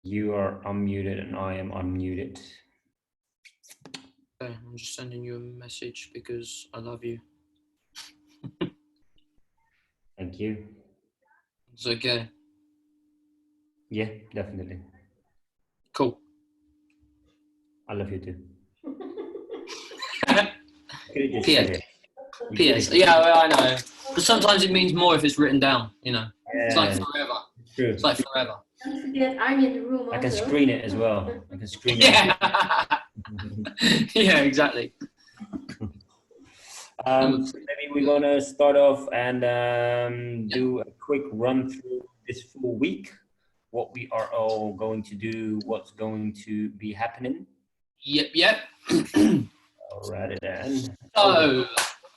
You are unmuted and I am unmuted. Okay, I'm just sending you a message because I love you. Thank you. It's okay. Yeah, definitely. Cool. I love you too. PS. PS. Yeah, well, I know. But sometimes it means more if it's written down, you know. Yeah, it's like forever. True. It's like forever. Don't forget I'm in the room also. I can screen it as well. I can screen it. Yeah. Yeah, exactly. So maybe we want to start off and do a quick run through this full week, what we are all going to do, what's going to be happening. Yep. Alrighty then. So,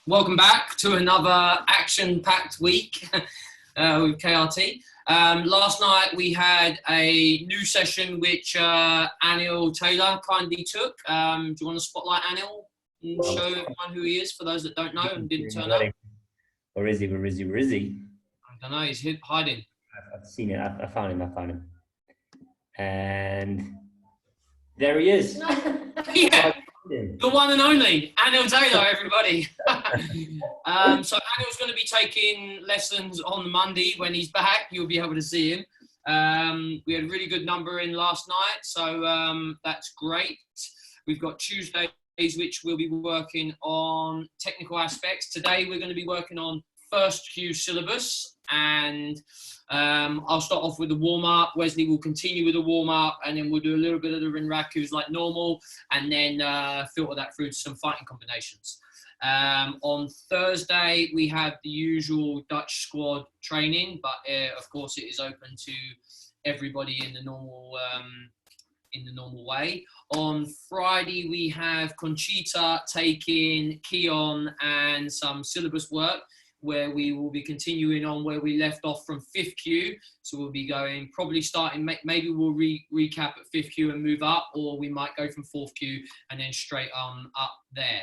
welcome back to another action-packed week with KRT. Last night we had a new session which Anil Taylor kindly took. Do you want to spotlight Anil and show everyone who he is for those that don't know and didn't turn up? Where is he? I don't know, he's hiding. I've seen it. I found him. And there he is. Yeah. The one and only Anil Taylor, everybody. So Anil's going to be taking lessons on Monday when he's back. You'll be able to see him. We had a really good number in last night, so that's great. We've got Tuesdays, which we'll be working on technical aspects. Today we're going to be working on first Kyu syllabus, and I'll start off with the warm-up. Wesley will continue with the warm-up, and then we'll do a little bit of the renrakus like normal, and then filter that through to some fighting combinations. On Thursday, we have the usual Dutch squad training, but of course it is open to everybody in the normal way. On Friday, we have Conchita taking Keon and some syllabus work, where we will be continuing on where we left off from 5th Kyu. So we'll be going, probably starting, maybe we'll recap at 5th Kyu and move up, or we might go from 4th Kyu and then straight on up there.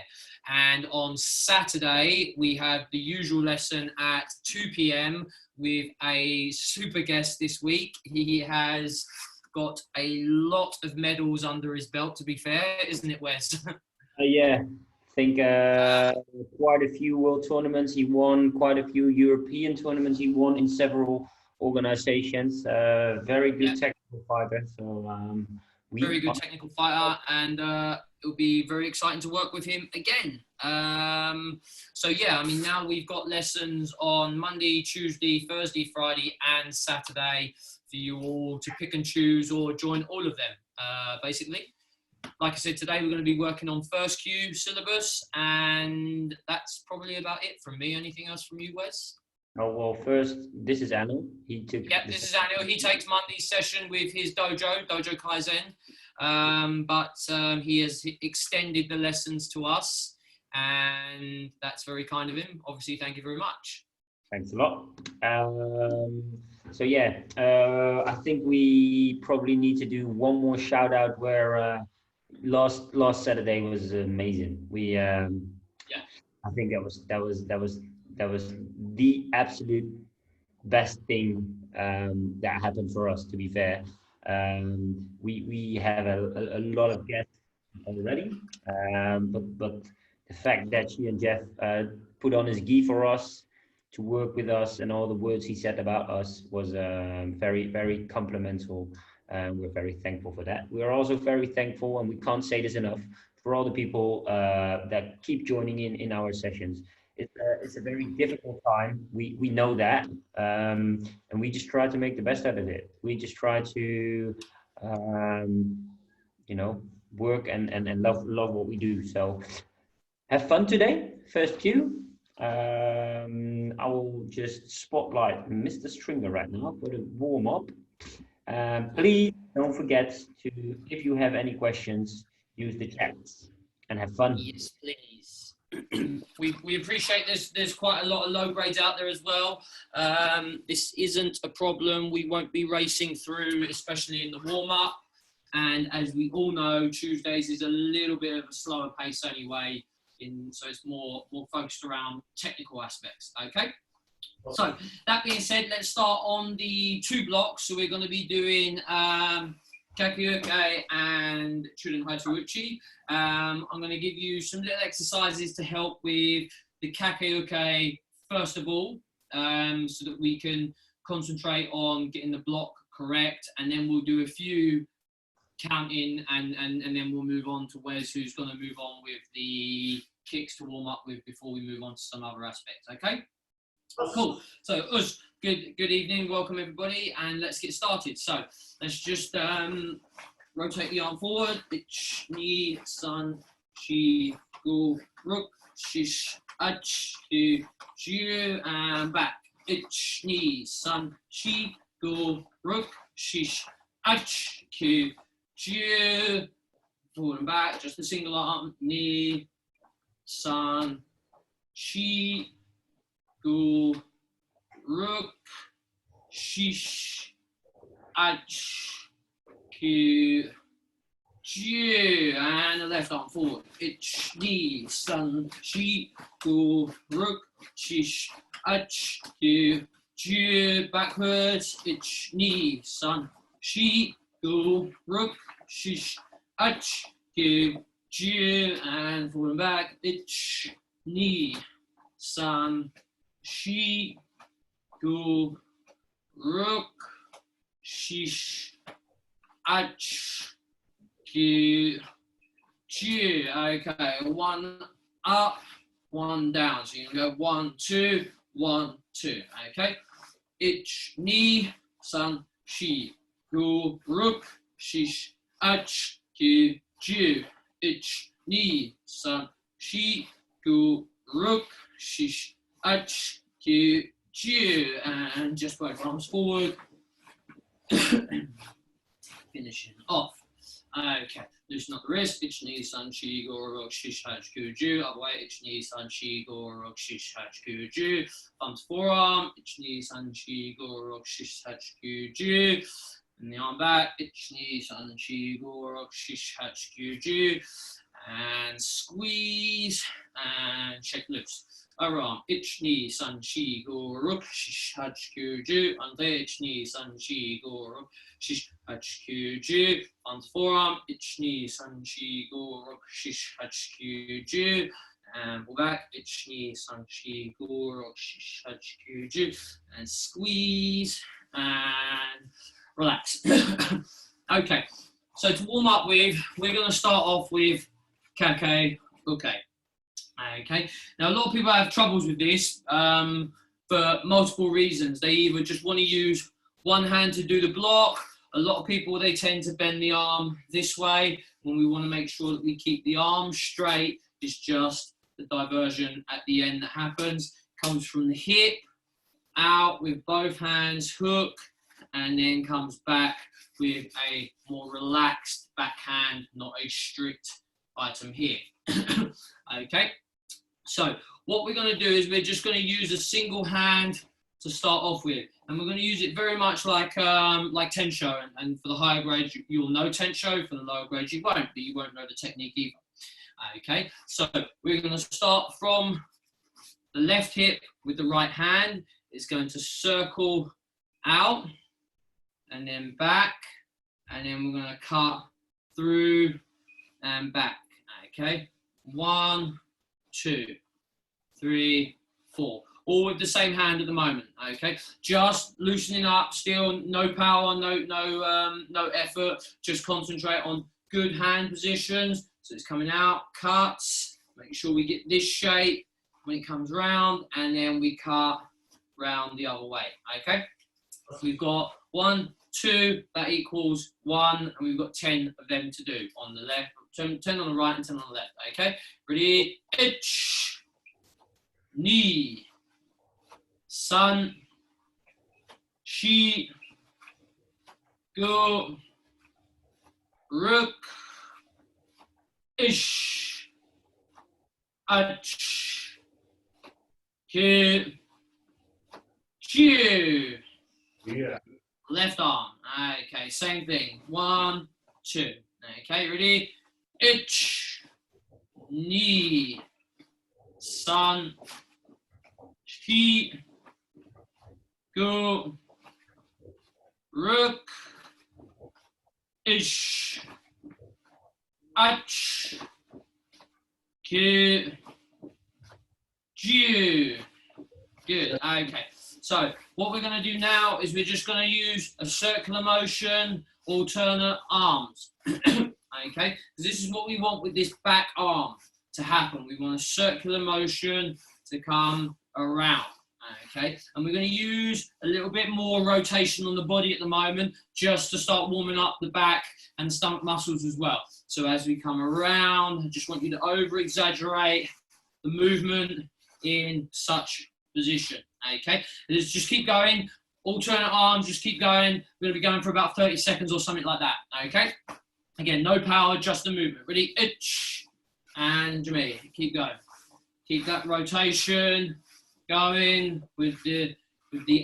And on Saturday, we have the usual lesson at 2 p.m. with a super guest this week. He has got a lot of medals under his belt, to be fair, isn't it, Wes? Yeah. I think quite a few world tournaments he won, quite a few European tournaments he won in several organizations. Very good technical fighter. So very good technical fighter, and it'll be very exciting to work with him again. So yeah, I mean, now we've got lessons on Monday, Tuesday, Thursday, Friday, and Saturday for you all to pick and choose or join all of them, basically. Like I said, today we're going to be working on first Kyu syllabus, and that's probably about it from me. Anything else from you, Wes? Oh, well, first, this is Anil. This is Anil. He takes Monday's session with his dojo Kaizen, but he has extended the lessons to us, and that's very kind of him. Obviously, thank you very much. Thanks a lot. So yeah, I think we probably need to do one more shout out where last Saturday was amazing. We I think that was the absolute best thing that happened for us, to be fair. We have a lot of guests already, but the fact that she and Jeff put on his gi for us to work with us, and all the words he said about us was very, very complimental. We're very thankful for that. We are also very thankful, and we can't say this enough, for all the people that keep joining in our sessions. It's a very difficult time. We know that, and we just try to make the best out of it. We just try to, work and love what we do. So have fun today, first Kyu. I will just spotlight Mr. Stringer right now for the warm up. Please don't forget to, if you have any questions, use the chat and have fun. Yes, please. We appreciate this. There's quite a lot of low grades out there as well. This isn't a problem. We won't be racing through, especially in the warm up. And as we all know, Tuesdays is a little bit of a slower pace anyway. So it's more focused around technical aspects. Okay. So that being said, let's start on the 2 blocks. So we're going to be doing Kakyuke and Churin Hachiuchi. I'm going to give you some little exercises to help with the Kakyuke first of all, so that we can concentrate on getting the block correct, and then we'll do a few counting, and then we'll move on to Wes, who's going to move on with the kicks to warm up with before we move on to some other aspects. Okay, cool. So good evening, welcome everybody, and let's get started. So let's just rotate the arm forward. Ich, ni, san, shi, gu, ruk, shish, ach, hu, jiu, and back. Ich, ni, san, shi, gu, ruk, shish, ach, hu, jiu. Forward and back, just a single arm. Ni, san, shi, gu, ruk, shish, ach, hu, jiu, and the left arm forward. Ich, ni, san, shi, gu, ruk, shish, ach, hu, jiu, backwards. Ich, ni, san, shi, gu, ruk, shish, ach, hu, jiu, and forward and back. Ich, ni, san, shi, gu, ruk, shish, ach, hu, jiu. Okay, one up, one down. So you can go 1, 2, 1, 2. Okay. Ich, ni, san, shi, gu, ruk, shish, ach, hu, jiu. Ich, ni, san, shi, gu, ruk, shish, ach, hu, jiu, and just both arms forward. Finishing off. Okay, loosen up the wrist. Ich, ni, san, shi, gu, ruk, shish, ach, hu, jiu. Other way. Ich, ni, san, shi, gu, ruk, shish, ach, hu, jiu. Thumb to forearm. Ich, ni, san, shi, gu, ruk, shish, ach, hu, jiu. And the arm back. Ich, ni, san, shi, gu, ruk, shish, ach, hu, jiu. And squeeze and shake loose. Other arm. Ich, ni, san, shi, gu, ruk, shish, ach, hu, jiu. And ich, ni, san, shi, gu, ruk, shish, ach, hu, jiu. On the forearm. Ich, ni, san, shi, gu, ruk, shish, ach, hu, jiu. And pull back. Ich, ni, san, shi, gu, ruk, shish, ach, hu, jiu. And squeeze and relax. Okay, so to warm up with, we're going to start off with Kake Uke. Okay, now a lot of people have troubles with this for multiple reasons. They either just want to use one hand to do the block. A lot of people, they tend to bend the arm this way when we want to make sure that we keep the arm straight. It's just the diversion at the end that happens. Comes from the hip out with both hands, hook, and then comes back with a more relaxed backhand, not a strict item here. Okay, so what we're going to do is we're just going to use a single hand to start off with, and we're going to use it very much like Tensho, and for the higher grades you'll know Tensho, for the lower grades you won't, but you won't know the technique either. Okay, so we're going to start from the left hip with the right hand. It's going to circle out and then back, and then we're going to cut through and back. Okay, 1, 2, 3, 4, all with the same hand at the moment. Okay, just loosening up, still no power, no effort, just concentrate on good hand positions. So it's coming out, cuts, make sure we get this shape when it comes round, and then we cut round the other way. Okay, we've got 1, 2, that equals 1, and we've got 10 of them to do on the left, 10 on the right and 10 on the left. Okay, ready? Ich, ni, san, shi, gu, ruk, ish, ach, hu, jiu. Yeah. Left arm. Okay, same thing. 1, 2. Okay, ready? Ich, ni, san, shi, gu, ruk, ish, ach, kyu, ju. Good. Okay. So what we're going to do now is we're just going to use a circular motion, alternate arms. Okay, because this is what we want with this back arm to happen. We want a circular motion to come around. Okay, and we're going to use a little bit more rotation on the body at the moment just to start warming up the back and the stomach muscles as well. So as we come around, I just want you to over exaggerate the movement in such position. Okay, let's just keep going. Alternate arms, just keep going. We're going to be going for about 30 seconds or something like that. Okay, again, no power, just the movement. Ready? Itch and me. Keep going. Keep that rotation going with the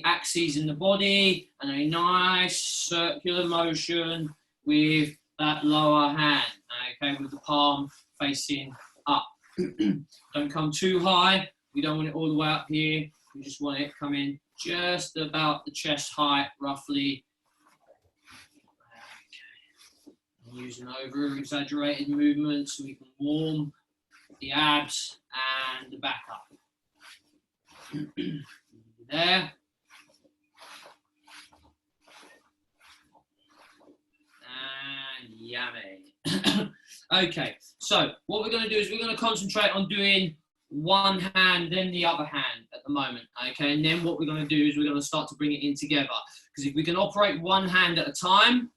axes in the body and a nice circular motion with that lower hand. Okay, with the palm facing up. Don't come too high. We don't want it all the way up here. We just want it coming just about the chest height, roughly. Okay. Using over exaggerated movement so we can warm the abs and the back up. There. And yummy. Okay, so what we're going to do is we're going to concentrate on doing one hand, then the other hand at the moment. Okay, and then what we're going to do is we're going to start to bring it in together. Because if we can operate one hand at a time,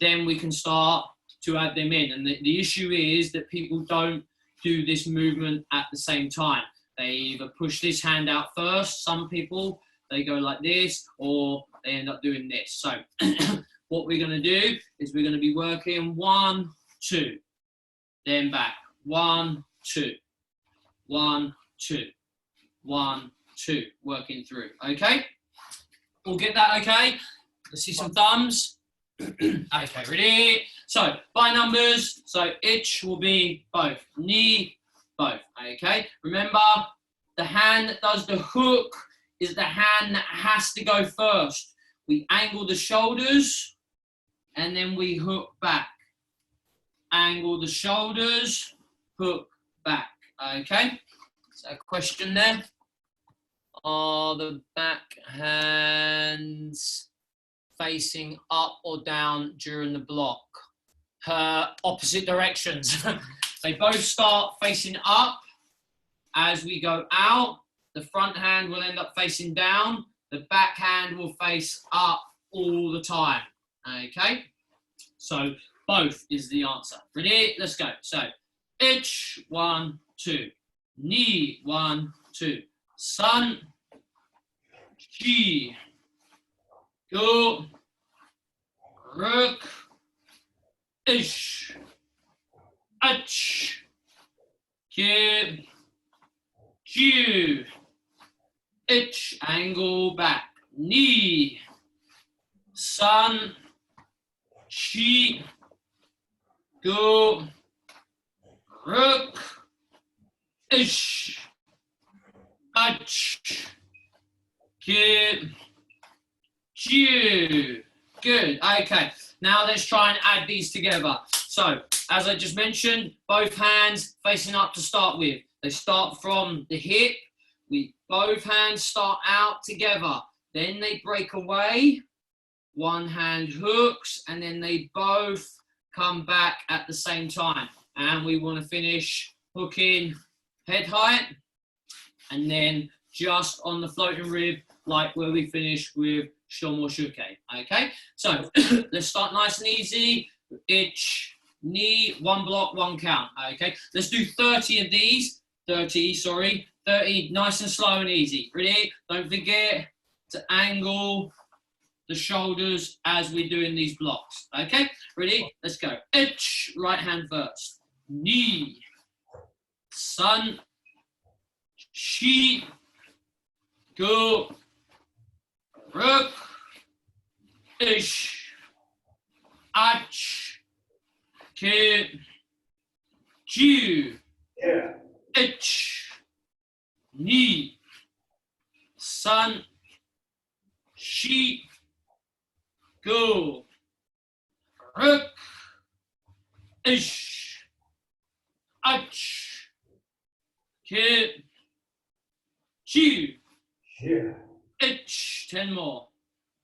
then we can start to add them in. And the issue is that people don't do this movement at the same time. They either push this hand out first, some people, they go like this, or they end up doing this. So what we're going to do is we're going to be working 1, 2, then back, 1, 2, 1, 2, 1, 2, working through. Okay, we'll get that. Okay, let's see some thumbs. Okay, ready? So by numbers, so itch will be both, knee, both. Okay, remember the hand that does the hook is the hand that has to go first. We angle the shoulders and then we hook back. Angle the shoulders, hook back. Okay, so a question there. Are the back hands facing up or down during the block? Opposite directions. They both start facing up. As we go out, the front hand will end up facing down. The back hand will face up all the time. Okay, so both is the answer. Ready? Let's go. So, itch, 1, 2. Knee, 1, 2. Sun, chi, go, rook, ish, ach, kib, ju, itch, angle back, knee, sun, chi, go, rook, ish, ach, kib, ju. Good. Okay. Now let's try and add these together. So, as I just mentioned, both hands facing up to start with. They start from the hip. Both hands start out together. Then they break away. One hand hooks, and then they both come back at the same time. And we want to finish hooking head height, and then just on the floating rib, like where we finished with Shomo Shuke. Okay, so let's start nice and easy. Itch, knee, 1 block, 1 count. Okay, let's do 30 of these. 30, nice and slow and easy. Ready? Don't forget to angle the shoulders as we're doing these blocks. Okay, ready? Let's go. Itch, right hand first. Knee, sun, chi, go, rook, ish, ach, kib, ju, itch, knee, sun, chi, go, ruk, ish, ach, ki, chu, ich, 10 more,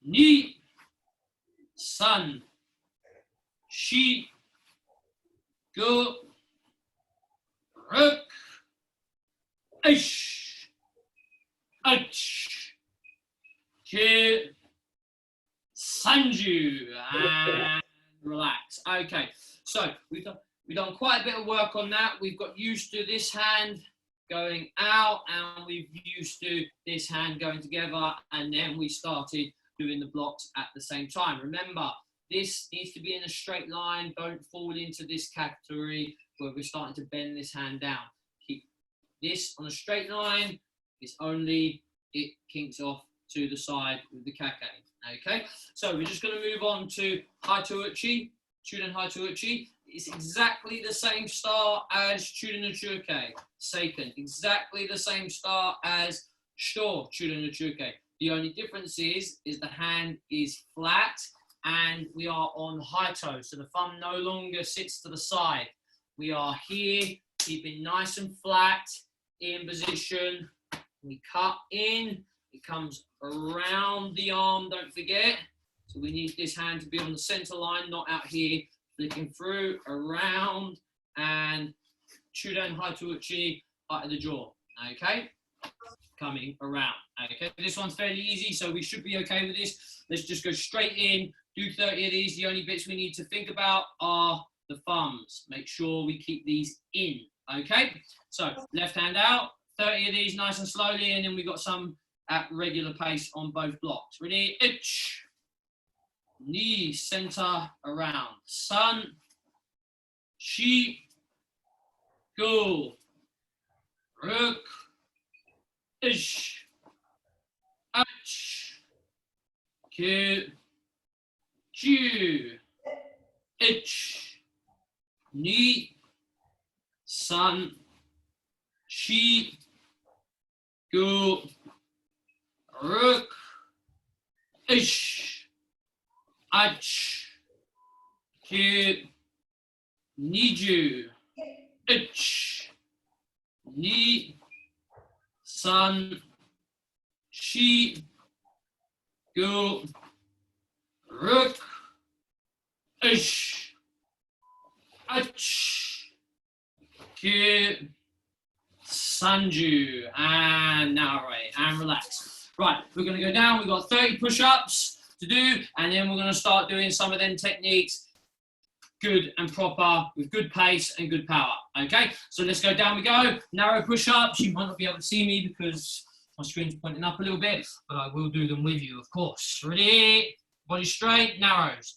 ni, san, shi, go, ruk, ish, ach, ki, sanju, and relax. Okay, so we've done quite a bit of work on that. We've got used to this hand going out, and we've used to this hand going together, and then we started doing the blocks at the same time. Remember, this needs to be in a straight line. Don't fall into this category where we're starting to bend this hand down. Keep this on a straight line. It's only it kinks off to the side with the kake. Okay, so we're just going to move on to Haitouchi, Chuden Haitouchi. It's exactly the same start as Chuden no Chuke, Seiken. Exactly the same start as Shito, Chuden no Chuke. The only difference is the hand is flat and we are on Haito, so the thumb no longer sits to the side. We are here, keeping nice and flat, in position. We cut in, it comes around the arm, don't forget. So we need this hand to be on the center line, not out here. Flicking through, around, and Chuden Haitouchi out of the jaw. Okay? Coming around. Okay, this one's fairly easy, so we should be okay with this. Let's just go straight in, do 30 of these. The only bits we need to think about are the thumbs. Make sure we keep these in. Okay? So left hand out, 30 of these nice and slowly, and then we've got some at regular pace on both blocks. Ready? Ich. Knee, center, around. San, shi, go. Ruk, ish, ach, ki, ju, ich, ni, san, shi, go. Ruk, ish, ach, ki, niju, ich, ni, san, shi, go, ruk, ish, ach, ki, sanju. And now, right, and relax. Right, we're going to go down. We've got 30 push-ups to do, and then we're going to start doing some of them techniques good and proper with good pace and good power. Okay, so let's go down. We go. Narrow push-ups. You might not be able to see me because my screen's pointing up a little bit, but I will do them with you, of course. Ready? Body straight, narrows.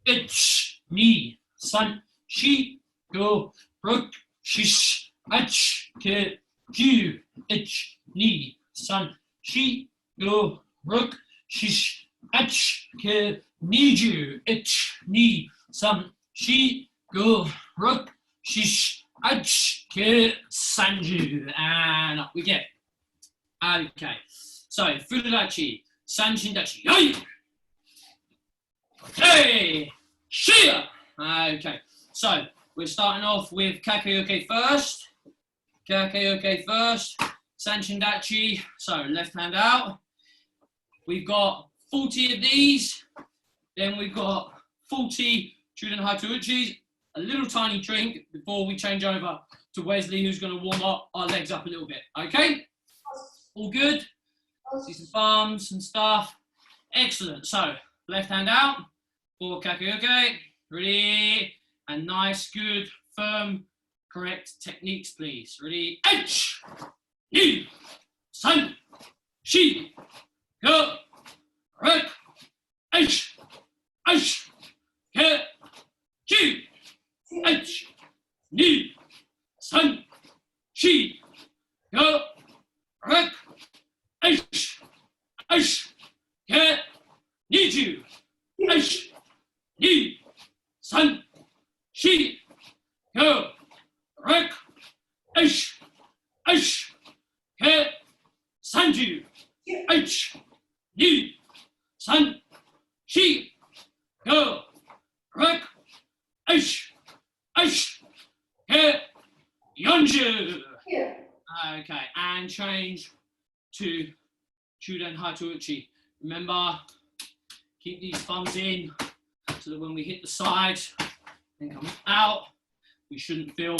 Ich, ni, san, shi, go, ruk, shish, ach, ke, ju, ich, ni, san, shi, go, ruk, shish, ach, ke, niju, ich, ni, san, shi, go, ruk, shish, ach, ke, sanju. And up we get. Okay, so Furudachi, Sanshindachi, yai! Okay, Shia! Okay, so we're starting off with Kakeoke first. Kakeoke first, Sanshindachi, so left hand out. We've got 40 of these, then we've got 40 Chuden Haitouchis, a little tiny drink before we change over to Wesley, who's going to warm up our legs up a little bit, okay? All good? See some thumbs and stuff. Excellent. So, left hand out for Kakeoke. Ready? And nice, good, firm, correct techniques, please. Ready? H, ni, san, shi, go, ruk, H, ke, ju, H, ni, san, shi, go, ruk, H, ke, niju, H, ni, san, shi, go, ruk, H, ke, sanju, H, ni, san, shi, go, change to Chuden Hatu Uchi. Remember, keep these thumbs in so that when we hit the side and come out, we shouldn't feel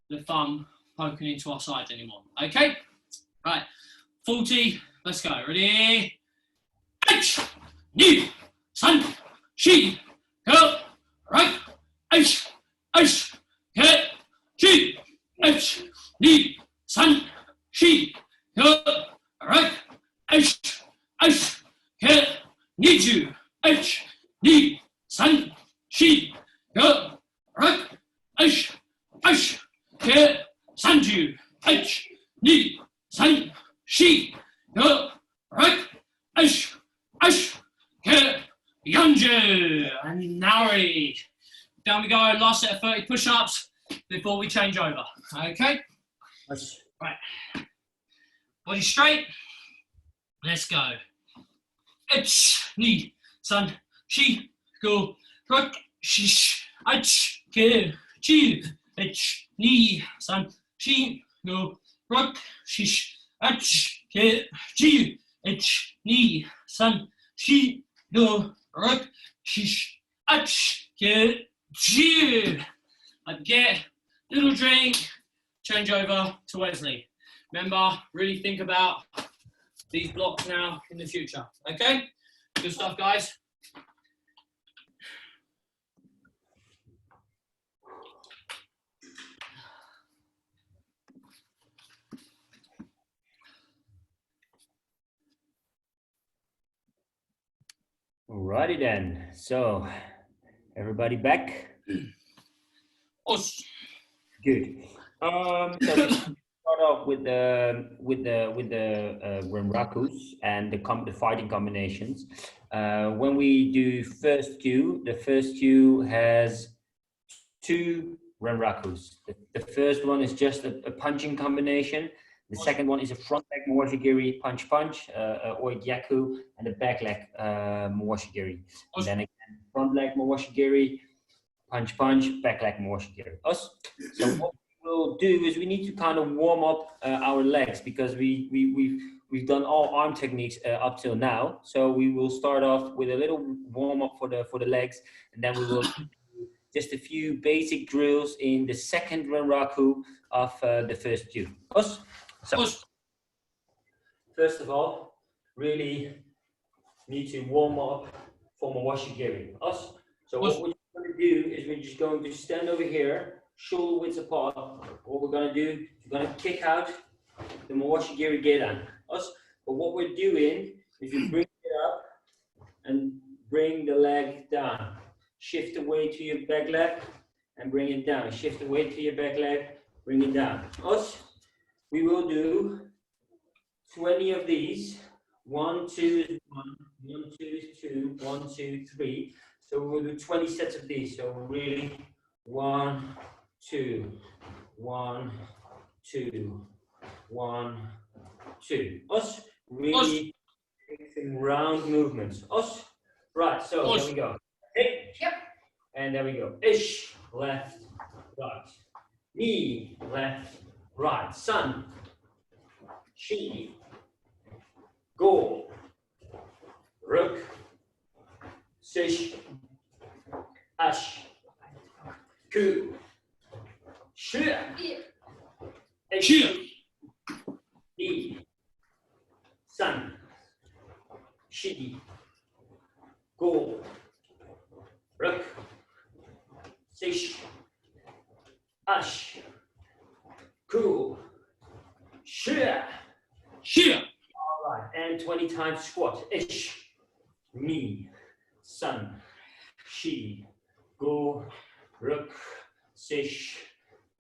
the thumb poking into our sides anymore. Okay? Right. 40. Let's go. Ready? H, ni, san, shi, go, right, H, ke, chi, H, ni, san, shi, go, right, H, ke, ni, ju, H, ni, san, shi, go, right, H, ke, san, ju, H, ni, san, shi, go, right, H, ke, Yunju, and Nari. Down we go, last set of 30 push-ups before we change over, okay? Right, body straight, let's go. H, ni, san, shi, go, rock, shish, H, ke, chi, H, ni, san, shi, go, rock, shish, H, ke, chi, H, ni, san, shi, go, rock, shish, H, ke, chi. Get little drink, change over to Wesley. Remember, really think about these blocks now in the future, okay? Good stuff, guys. Alrighty then. So, everybody back? Us. Good. So we start off with the renrakus and the fighting combinations. When we do first Kyu, the first Kyu has 2 renrakus. The first one is just a punching combination. The second one is a front leg mawashigiri punch or yaku, and the back leg mawashigiri. And then again, front leg mawashigiri punch, back leg mawashigiri. So what we'll do is we need to kind of warm up our legs, because we've done all arm techniques up till now. So we will start off with a little warm up for the legs, and then we will do just a few basic drills in the second renraku of the first Kyu. So first of all, really need to warm up for mawashigiri. So what we're going to do is we're just going to stand over here, shoulder width apart. What we're going to do, we're going to kick out the mawashigiri gedan. But what we're doing is you bring it up and bring the leg down. Shift away to your back leg and bring it down. Shift away to your back leg, bring it down. We will do 20 of these. 1, 2 is 1, 1, 2 is 2, 1, 2, 3. So we'll do 20 sets of these. So really 1, 2, 1, 2, 1, 2. Really mixing round movements. Right, so there we go. Hey. Yep. And there we go. Ish, left, right. Knee, left, right. San, shi, go, ruk, sish, ash, ku, shi, ish, ni, san, shi, go, ruk, sish, ash, ku, shi. All right, and 20 times squat. Ish, ni, san, shi, go, ruk, sish,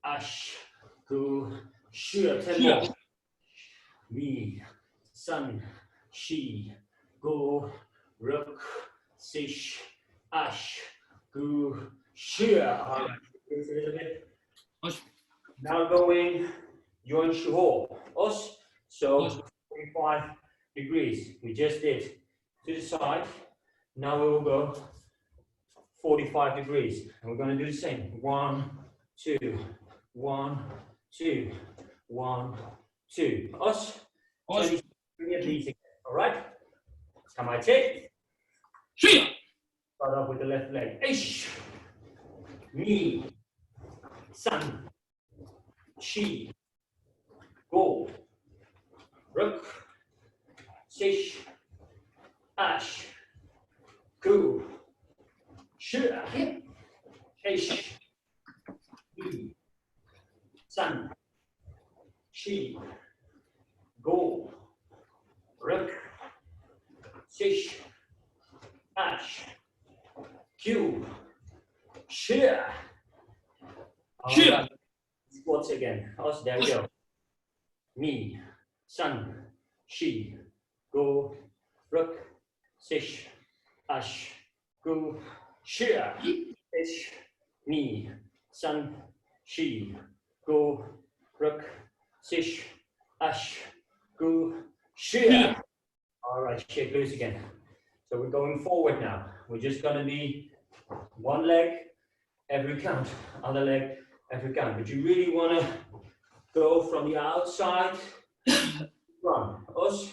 ash, ku, shi. 10 more. Ni, san, shi, go, ruk, sish, ash, ku, shi. All right, a little bit. Now going yuan shuho. So 45 degrees. We just did to the side. Now we will go 45 degrees. And we're going to do the same. 1, 2, 1, 2, 1, 2. Os. Os. 20 at least again. All right. Kamaite. Shia. Start off with the left leg. Ish. Ni. San. Shi. Go. Ruk. Sish. Ash. Ku. Shia. Ish. Ni. San. Shi. Go. Ruk. Sish. Ash. Q. Shia. Shia. Squats again. Us, there we go. Me. San. Shi. Go. Ruk. Sish. Ash. Go. Shia. Ish. Me. San. Shi. Go. Ruk. Sish. Ash. Go. Shia. All right, shake loose again. So we're going forward now. We're just going to be one leg every count, other leg every count. But you really want to go from the outside, run. Us,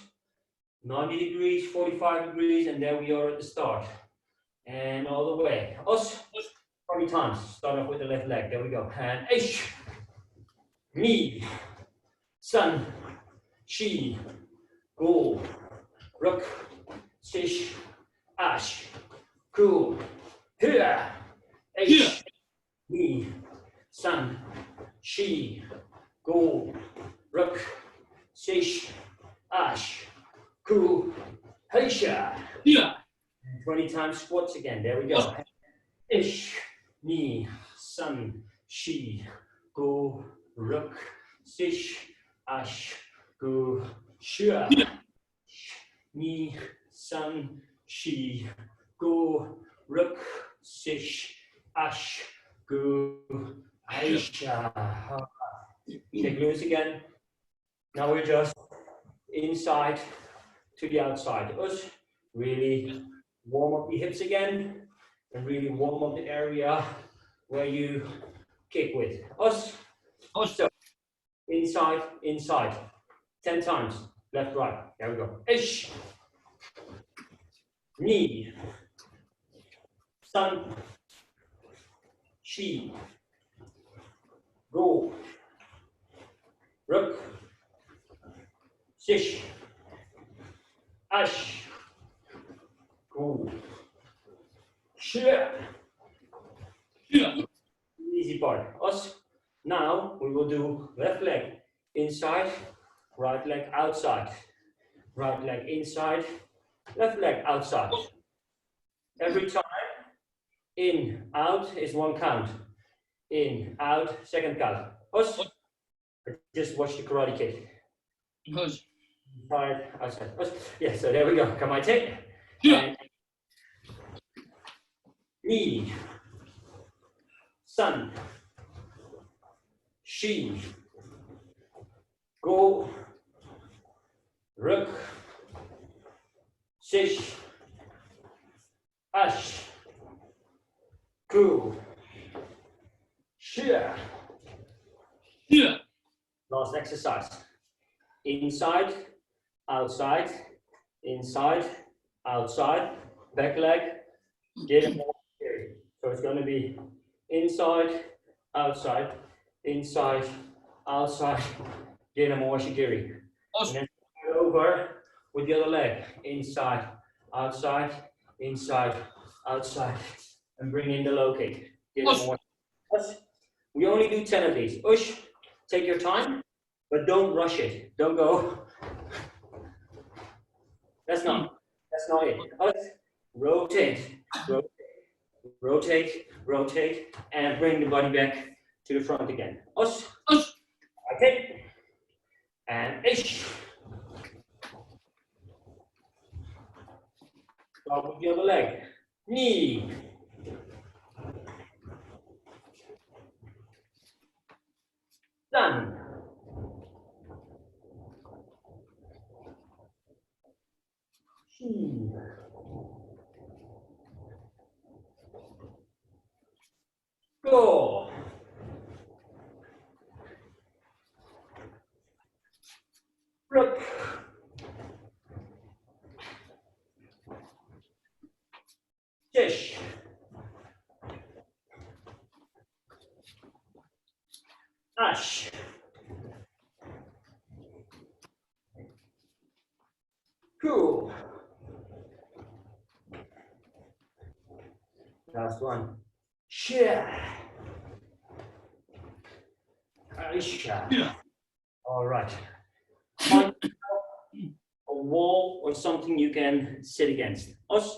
90 degrees, 45 degrees, and there we are at the start. And all the way. Us, 20 times. Start off with the left leg. There we go. And ish, me, san, shi, go, ruk, sish, ash, ku, here, ish, me, san, shi, go, ruk, sish, ash, ku, heisha. Yeah. 20 times squats again. There we go. Ish, me, san, shi, go, ruk, sish, ash, go, shia. Me, san, shi, go, ruk, sish, ash, go, aisha. Shake loose again. Now we're just inside to the outside. Us, really warm up the hips again and really warm up the area where you kick with. Us. So, inside, inside. 10 times. Left, right. There we go. Ish. Ni. San. Shi. Go. Ruk. Sish. Ash. Go. Shia. Easy part. Us. Now we will do left leg inside, right leg outside, right leg inside, left leg outside. Every time, in, out is one count. In, out, second count. Us. Just watch the Karate Kid. Us. Inside, outside. Us. Yeah, so there we go. Come on, take. Yeah. Me. San. Shi. Go. Ruk. Sish. Ash. Ku. Shia. Yeah. Last exercise. Inside, outside, inside, outside, back leg, get it more scary. So it's going to be inside, outside, inside, outside, get a more shikiri. Awesome. And then over with the other leg, inside, outside, inside, outside, and bring in the low kick. Get a more. We only do 10 of these. Ush, take your time, but don't rush it. Don't go. That's not it. Us, rotate, rotate, rotate, rotate, and bring the body back to the front again. Us. Okay. And ish. Start with the other leg. Knee. Done. Go. Fish. Ash. Cool. Last one. Share. Yeah. All right. Find a wall or something you can sit against. Us.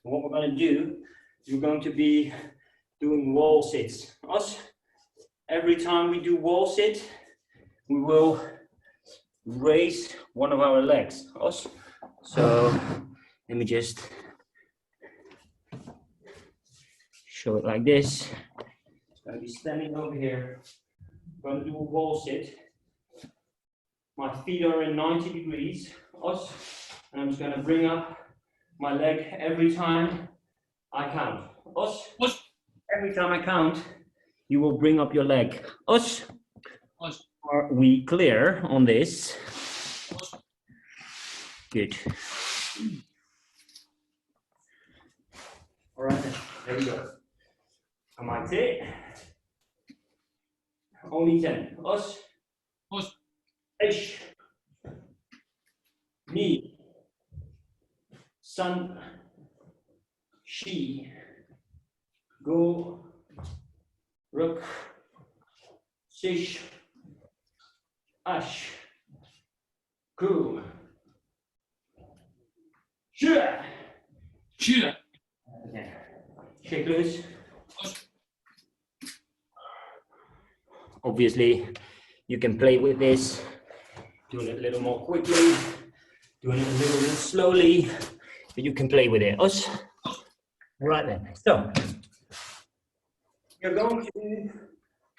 What we're going to do is we're going to be doing wall sits. Us. Every time we do wall sit, we will raise one of our legs. Us. So let me just show it like this. I'm going to be standing over here. I'm going to do a wall sit. My feet are in 90 degrees. Us. And I'm just going to bring up my leg every time I count. Us. Every time I count, you will bring up your leg. Us. Are we clear on this? Good. All right, there we go. Come on, take. Only 10. Us. Ish. Ni. San. Shi. Go. Ruk. Sish. Ash. Ku. Shua. Shua. Okay. Shake loose. Obviously, you can play with this, doing it a little more quickly, doing it a little bit slowly, but you can play with it. Us. Right then. So, you're going to do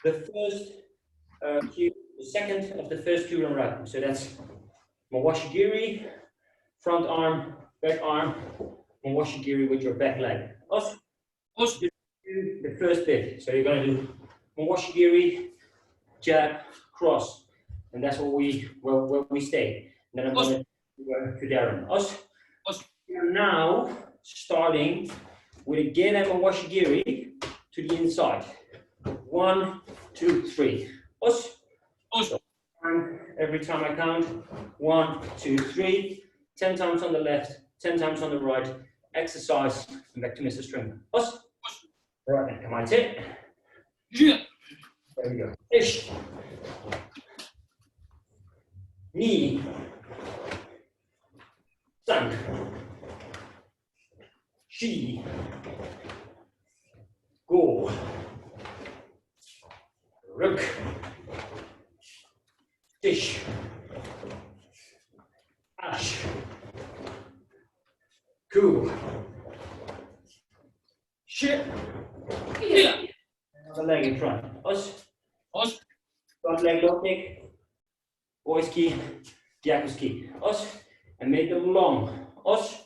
the first cue, the second of the first Kyu renraku. So that's mawashigiri, front arm, back arm, mawashigiri with your back leg. Us. Do the first bit. So you're going to do mawashigiri, jab, cross, and that's where we stay. And then I'm going to go to Darren. Us. We are now starting with a gen and mawashigiri to the inside. 1, 2, 3. Us. So, every time I count, 1, 2, 3, 10 times on the left, 10 times on the right. Exercise and back to Mr. String. Us. Right then, come on, sit. Yeah. There we go. Ish. Ni. San. Shi. Go. Ruk. Dish. Ash. Ku. Shit. Yeah. Another leg in front. Us. Front leg low kick. Boys key. Yaku's key. Us. And make them long. Us.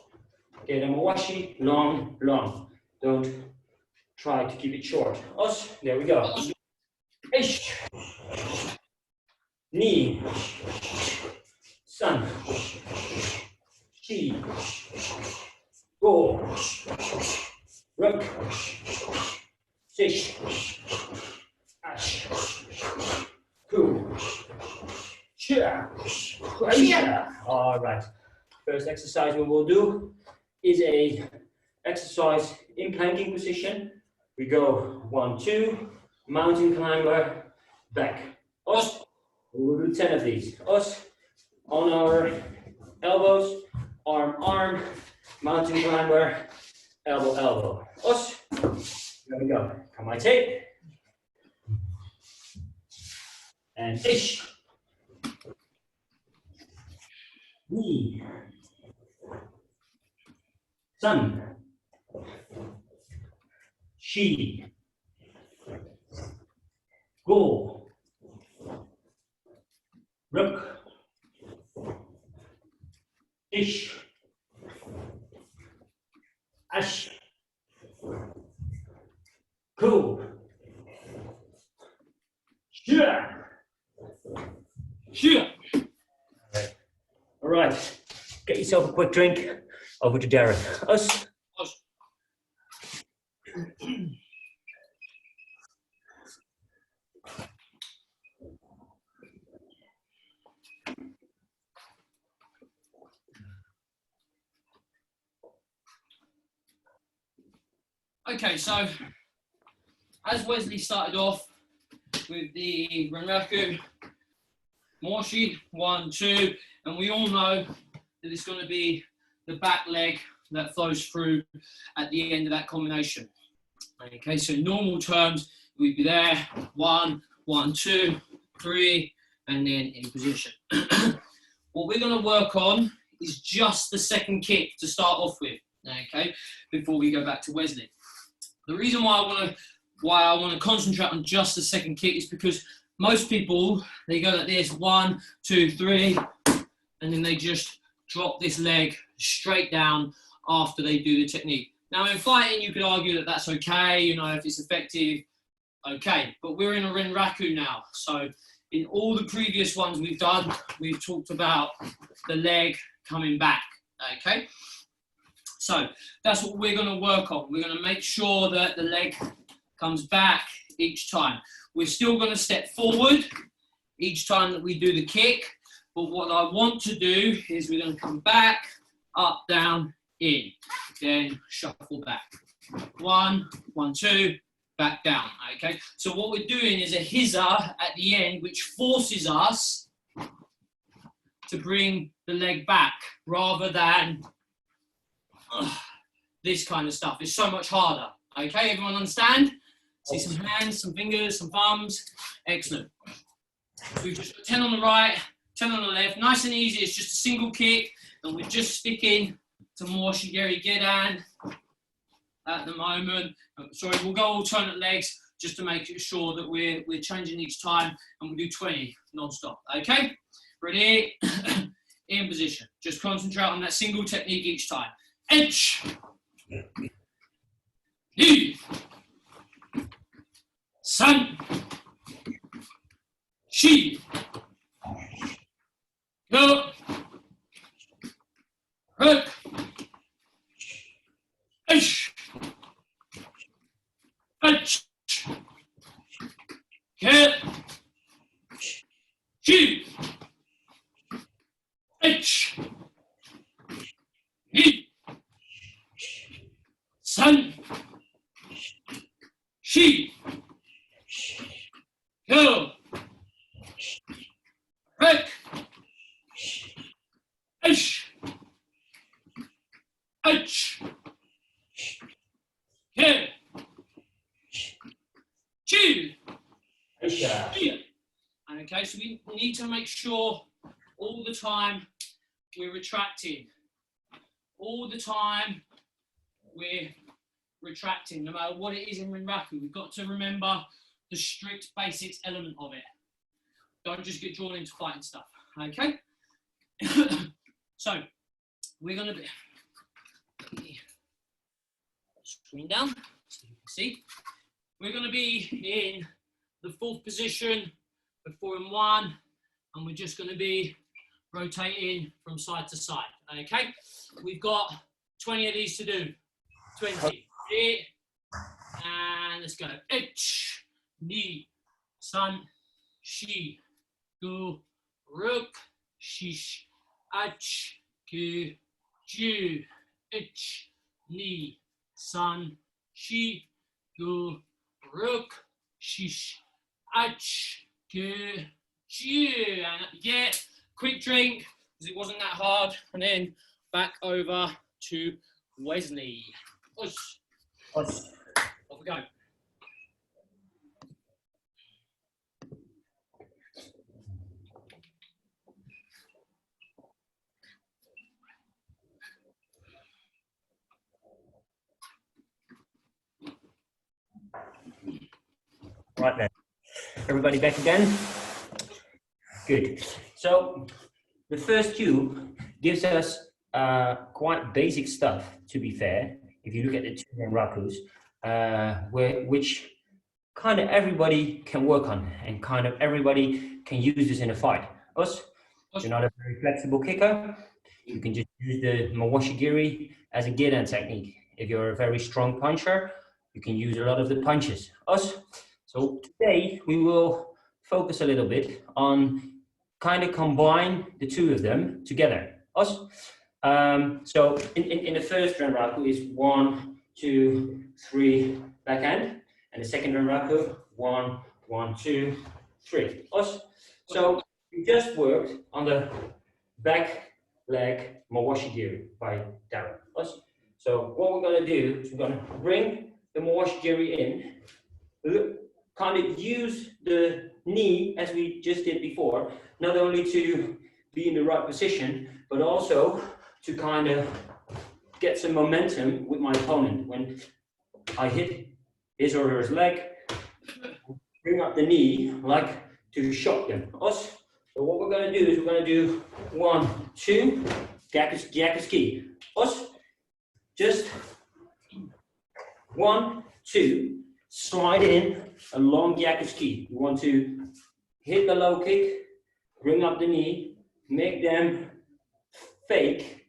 Okay, then mawashi. Long, long. Don't try to keep it short. Us. There we go. Ish. Ni. San. Shi. Go. Ruk. Sish. Ash. Ku. Shia. All right. First exercise we will do is a exercise in planking position. We go 1, 2, mountain climber, back. Us. We will do 10 of these. Us on our elbows, arm, arm, mountain climber, elbow, elbow. Us. There we go. Come on, tape. And ish. Ni. San. Shi. Go. Ruk. Ish. Ash. Ku. Shia. Shia. All right. Get yourself a quick drink. Over to Darren. Us. Okay, so as Wesley started off with the renraku, Morshi, 1, 2, and we all know that it's going to be the back leg that flows through at the end of that combination. Okay, so in normal terms, we'd be there, 1, 1, 2, 3, and then in position. What we're going to work on is just the second kick to start off with, okay, before we go back to Wesley. The reason why I want to concentrate on just the second kick is because most people, they go like this, 1, 2, 3, and then they just drop this leg straight down after they do the technique. Now in fighting, you could argue that that's okay, you know, if it's effective, okay, but we're in a renraku now. So in all the previous ones we've done, we've talked about the leg coming back, okay? So that's what we're going to work on. We're going to make sure that the leg comes back each time. We're still going to step forward each time that we do the kick, but what I want to do is we're going to come back, up, down, in, then shuffle back. 1, 1, 2, back down, okay? So what we're doing is a hiza at the end, which forces us to bring the leg back rather than this kind of stuff. It's so much harder, okay? Everyone understand? See some hands, some fingers, some thumbs. Excellent. We've just got 10 on the right, 10 on the left. Nice and easy. It's just a single kick, and we're just sticking to more shigeri gedan at the moment. Sorry, we'll go alternate legs just to make sure that we're changing each time, and we'll do 20 non-stop. Okay? Ready? In position. Just concentrate on that single technique each time. Edge. Ni. San. Shi. Go. Ruk. Ish. Ach. Get. Shi. H. Ni. San. Shi. Go. Rek. Ish. H. Ke. Chi. Okay, so we need to make sure all the time we're retracting. All the time we're retracting, no matter what it is in renraku. We've got to remember the strict basics element of it. Don't just get drawn into fighting stuff, okay? So, we're going to be, screen down, so you can see. We're going to be in the fourth position, the 4 and 1, and we're just going to be rotating from side to side, okay? We've got 20 of these to do. 20. And let's go. H, ni, san, shi, gu, ruk, shish, ach, gu, ju, h, ni, san, shi, gu, ruk, shish, ach, gu, ju. And get quick drink because it wasn't that hard, and then back over to Wesley. Push. Off we go. Right then. Everybody back again? Good. So the first cue gives us quite basic stuff, to be fair, if you look at the two renrakus, which kind of everybody can work on and kind of everybody can use this in a fight. Us, you're not a very flexible kicker, you can just use the Mawashigiri as a gedan technique. If you're a very strong puncher, you can use a lot of the punches. Us. So today we will focus a little bit on kind of combine the two of them together. Us. So in the first renraku is 1, 2, 3 backhand, and the second renraku 1, 1, 2, 3. Us. So we just worked on the back leg mawashigiri by Darren. Us. So what we're going to do is we're going to bring the mawashigiri in, kind of use the knee as we just did before, not only to be in the right position, but also to kind of get some momentum with my opponent. When I hit his or her leg, bring up the knee like to shock them. Us. So what we're going to do is we're going to do 1, 2, gyakuski. Us. Just 1, 2, slide in a long gyakuski. You want to hit the low kick, bring up the knee, make them fake,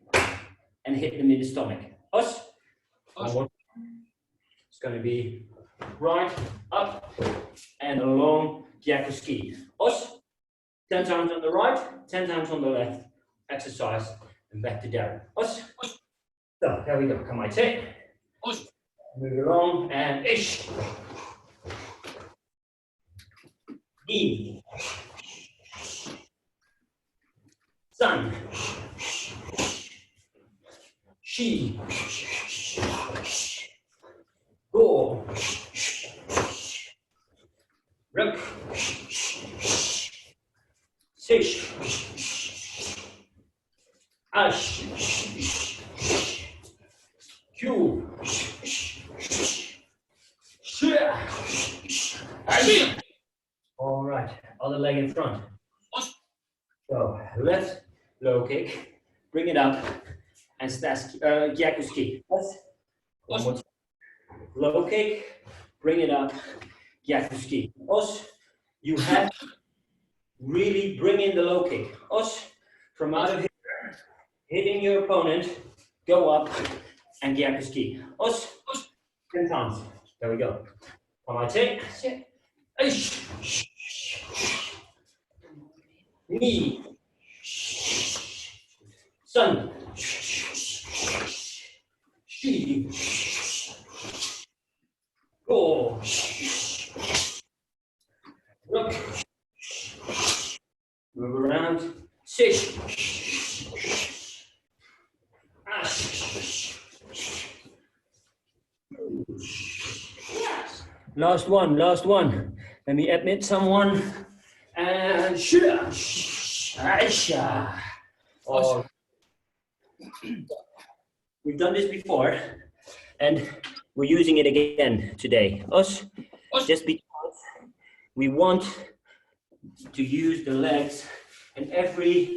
and hit them in the stomach. Us. It's going to be right, up, and a long gyakuski. Us. 10 times on the right, 10 times on the left. Exercise, and back to Darren. Us. So, there we go. Come on, take. Move along, and ish. Gi. San. Shi. Go. Ruk. Sish. Ash. Kyu. All right, other leg in front. So left low kick, bring it up, and gyakuski. One more time. Low kick, bring it up, gyakuski. You have to really bring in the low kick. From out of here, hitting your opponent, go up, and gyakuski. 10 times. There we go. On my take. Knee. Sun. Shi. Go. Look. Move around. Sish. Ash. Last one. Let me admit someone. And Aisha. Oh. We've done this before, and we're using it again today. Just because we want to use the legs and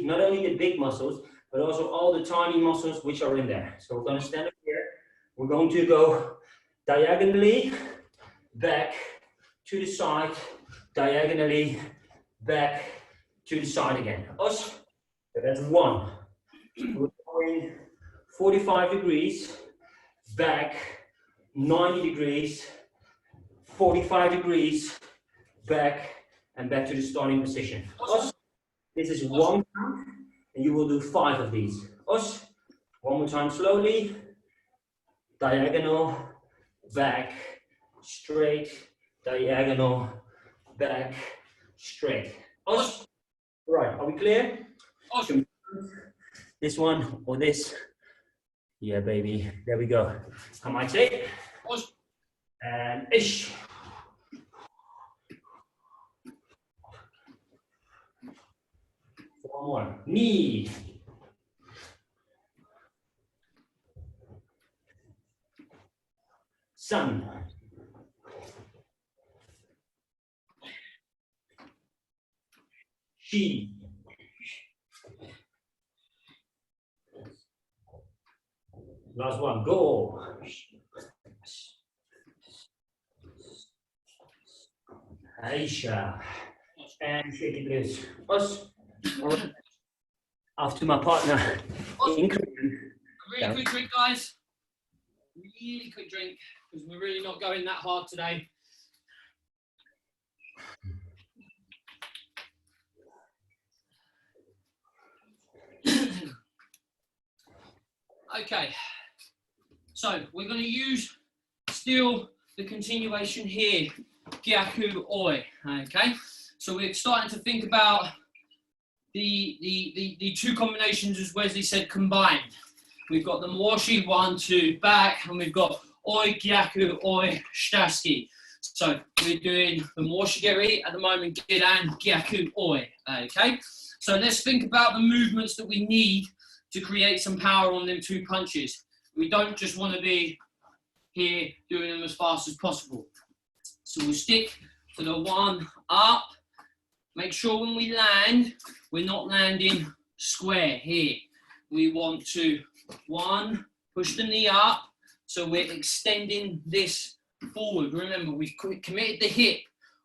not only the big muscles, but also all the tiny muscles which are in there. So we're going to stand up here. We're going to go diagonally back to the side, diagonally back to the side again. So that's 1. We're going 45 degrees, back 90 degrees, 45 degrees, back, and back to the starting position. This is 1 count, and you will do 5 of these. One more time slowly. Diagonal, back, straight, diagonal, back, straight. Right, are we clear? This one or this? Yeah, baby. There we go. Come on, take. And ish. One more. Knee. Sun. Shi. Last one, go. Aisha. And shake it loose. After my partner. Really quick, guys. Really quick drink because we're really not going that hard today. Okay, so we're going to use still the continuation here, Gyaku Oi. Okay, so we're starting to think about the two combinations, as Wesley said, combined. We've got the Mwashi 1, 2 back, and we've got Oi Gyaku Oi Shitaski. So we're doing the Mwashi Geri at the moment, Giran Gyaku Oi. Okay, so let's think about the movements that we need to create some power on them two punches. We don't just want to be here doing them as fast as possible. So we'll stick to the 1 up. Make sure when we land, we're not landing square here. We want to, 1, push the knee up, so we're extending this forward. Remember, we've committed the hip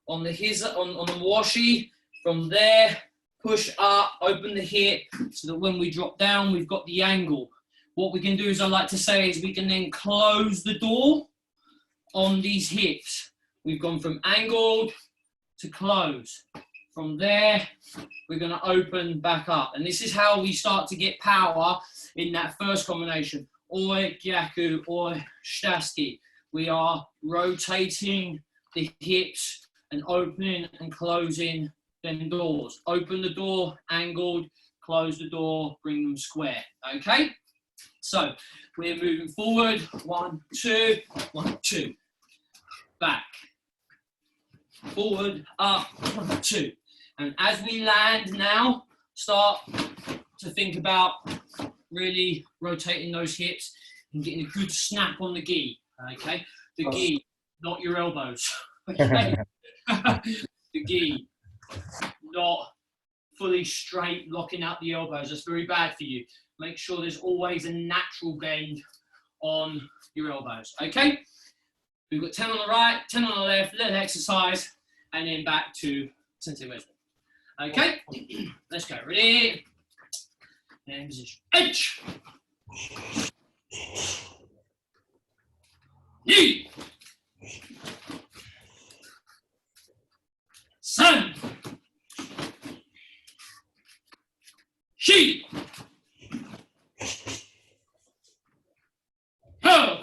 on the Mwashi. From there, push up, open the hip, so that when we drop down, we've got the angle. What we can do, as I like to say, is we can then close the door on these hips. We've gone from angled to close. From there, we're going to open back up. And this is how we start to get power in that first combination. Oi, Gyaku, Oi, Shitaski. We are rotating the hips and opening and closing them doors. Open the door, angled, close the door, bring them square. Okay? So we're moving forward. 1, 2, 1, 2. Back. Forward, up, 1, 2. And as we land now, start to think about really rotating those hips and getting a good snap on the gi. Okay? The gi, not your elbows. Okay? The gi, not fully straight, locking out the elbows. That's very bad for you. Make sure there's always a natural bend on your elbows. Okay? We've got 10 on the right, 10 on the left, little exercise, and then back to Sensei Wesley. Okay? Let's go. Ready? And position. H. Knee. Sun. She. Ho.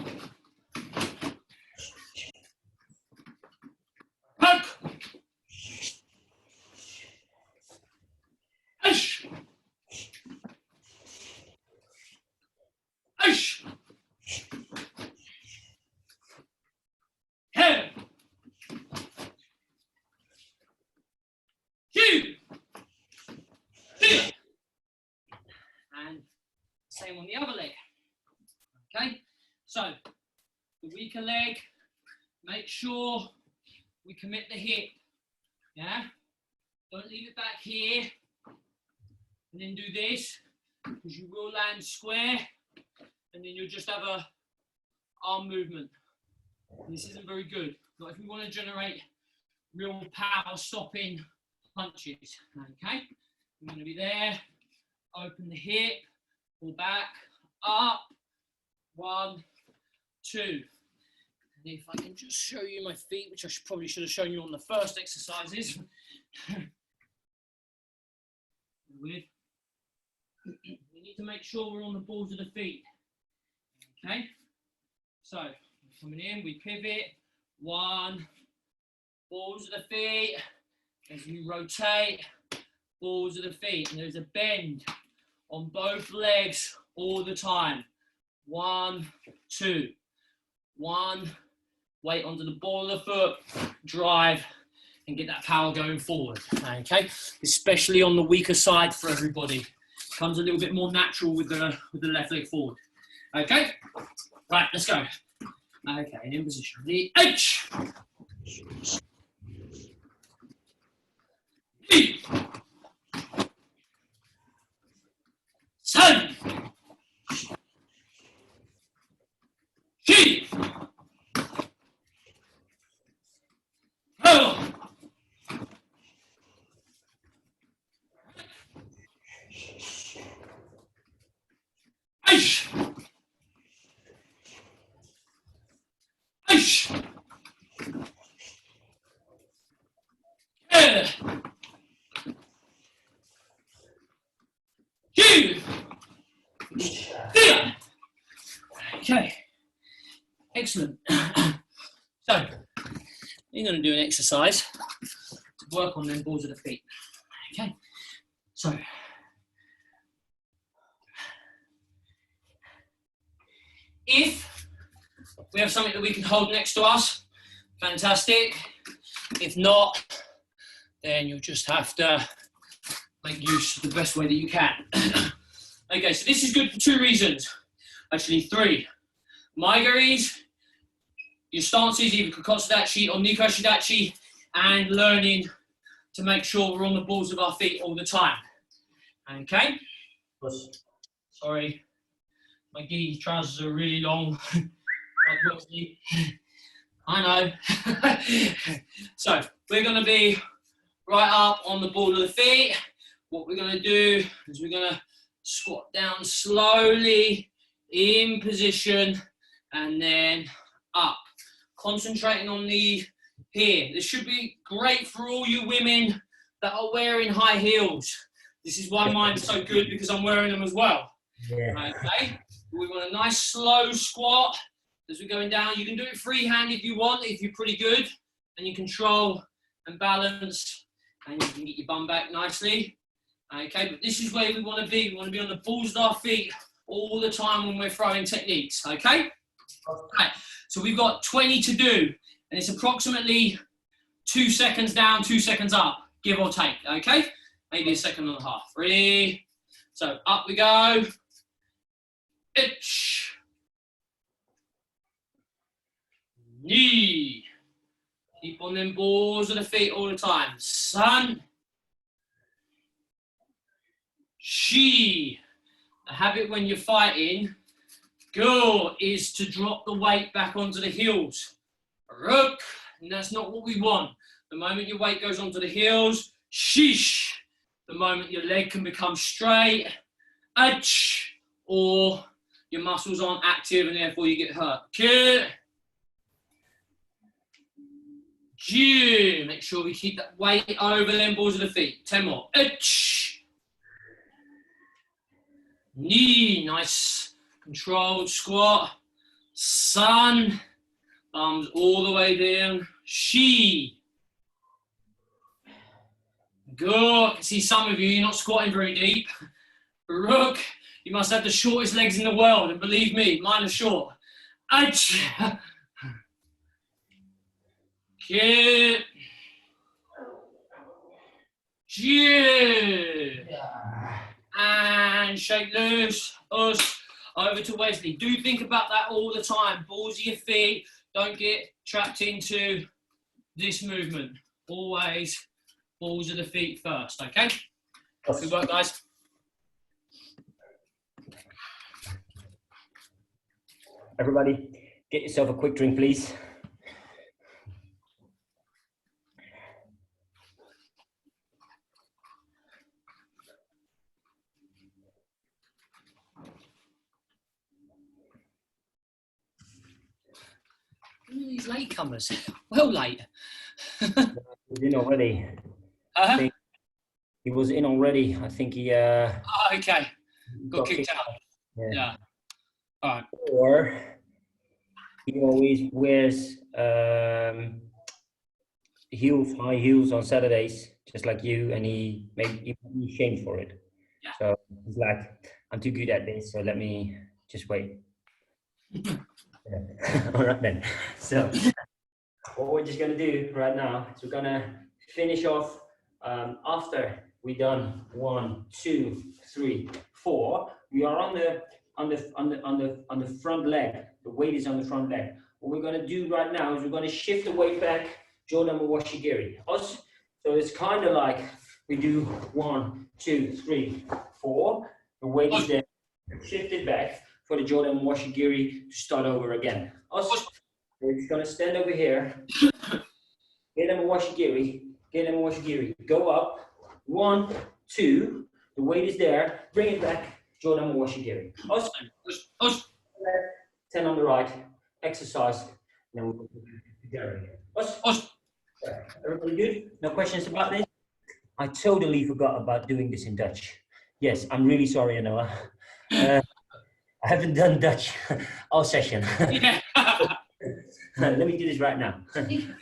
Puck. Ash. Ash. Head. Hugh. And same on the other leg. Okay, so the weaker leg, make sure we commit the hip. Yeah, don't leave it back here. And then do this, because you will land square, and then you'll just have a arm movement. And this isn't very good. Not if we want to generate real power stopping punches. Okay, we're going to be there, open the hip, pull back, up, 1, 2. And if I can just show you my feet, which I probably should have shown you on the first exercises. With. We need to make sure we're on the balls of the feet. Okay, so coming in, we pivot. 1, balls of the feet. As we rotate, balls of the feet. And there's a bend on both legs all the time. 1, 2. 1, weight onto the ball of the foot, drive, and get that power going forward. Okay, especially on the weaker side for everybody. Comes a little bit more natural with the left leg forward. Okay, right, let's go. Okay, and in position. The H. E. Sun. She. Ho. Ish. Push. Two. Okay. Excellent. So, you're going to do an exercise to work on them balls of the feet. Okay. So, if we have something that we can hold next to us, fantastic. If not, then you'll just have to make use of the best way that you can. Okay, so this is good for 2 reasons. Actually 3. Migraines, your stances, either Kokotsudachi or Nikoshidachi, and learning to make sure we're on the balls of our feet all the time. Okay? Sorry, my gi trousers are really long. I know. So, we're going to be right up on the ball of the feet. What we're going to do is we're going to squat down slowly, in position, and then up. Concentrating on the here. This should be great for all you women that are wearing high heels. This is why mine's so good, because I'm wearing them as well. Yeah. Okay. We want a nice slow squat as we're going down. You can do it freehand if you want, if you're pretty good and you control and balance, and you can get your bum back nicely. Okay, but this is where we want to be. We want to be on the balls of our feet all the time when we're throwing techniques. Okay. Right. So we've got 20 to do, and it's approximately 2 seconds down, 2 seconds up, give or take. Okay, maybe 1.5 seconds. Ready? So up we go. Itch. Knee. Keep on them balls of the feet all the time. Sun. She. The habit when you're fighting, go, is to drop the weight back onto the heels. Rook. And that's not what we want. The moment your weight goes onto the heels, sheesh. The moment your leg can become straight, ach, or your muscles aren't active and therefore you get hurt. Okay. G. Make sure we keep that weight over them balls of the feet. 10 more. Ach. Knee. Nice controlled squat. Sun. Arms all the way down. She. Go. I can see some of you, you're not squatting very deep. Rook. You must have the shortest legs in the world, and believe me, mine are short. Ach. Get. And shake loose. Us. Over to Wesley. Do think about that all the time. Balls of your feet. Don't get trapped into this movement. Always balls of the feet first, okay? Good work, guys. Everybody, get yourself a quick drink, please. These latecomers. Well late. He was in already. He was in already. I think he oh, okay. Got kicked out. Yeah. All right. Or he always wears heels, high heels on Saturdays, just like you, and he made me shame for it. Yeah. So he's like, I'm too good at this, so let me just wait. All right then. So what we're just gonna do right now is we're gonna finish off after we done 1, 2, 3, 4. We are on the front leg. The weight is on the front leg. What we're gonna do right now is we're gonna shift the weight back, Jordan Washigiri. So it's kind of like we do 1, 2, 3, 4. The weight is there. Shift it back for the Jordan Washigiri to start over again. Also, we're just gonna stand over here. Get them a Washigiri. Get them a Washigiri. Go up. 1, 2. The weight is there. Bring it back. Jordan Washigiri. Also, 10 on the right. Exercise Then we'll go to Darren. Us? Us. Everybody good? No questions about this? I totally forgot about doing this in Dutch. Yes, I'm really sorry, Noah. I haven't done Dutch all session. Yeah. Let me do this right now. Hetgeen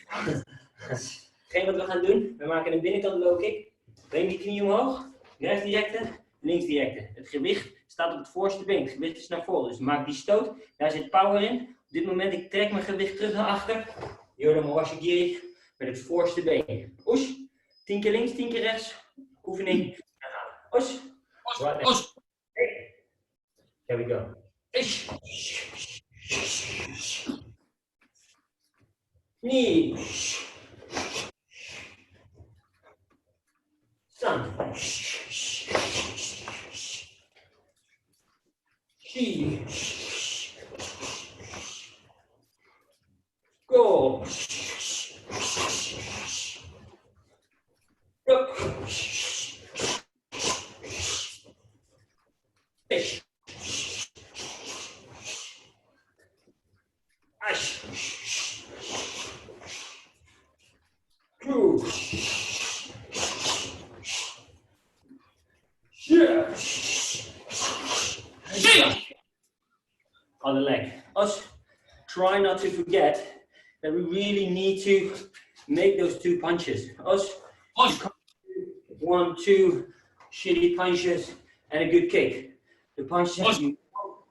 wat we gaan doen, we maken een binnenkant low kick. Breng die knie omhoog, rechts directe, links directe. Het gewicht staat op het voorste been, het gewicht is naar voren. Dus maak die stoot, daar zit power in. Op dit moment, ik trek mijn gewicht terug naar achter. Yoda Mawashigiri met het voorste been. Oes, 10 keer links, 10 keer rechts. Oefening. Oes. Right Us. There we go. Ish. Knee. Sun. She. Go. Look. Fish. Ash. Crew. Yeah. Other leg. Us. Try not to forget that we really need to make those 2 punches. Us. 1, 2 shitty punches and a good kick. The punches have to be 1,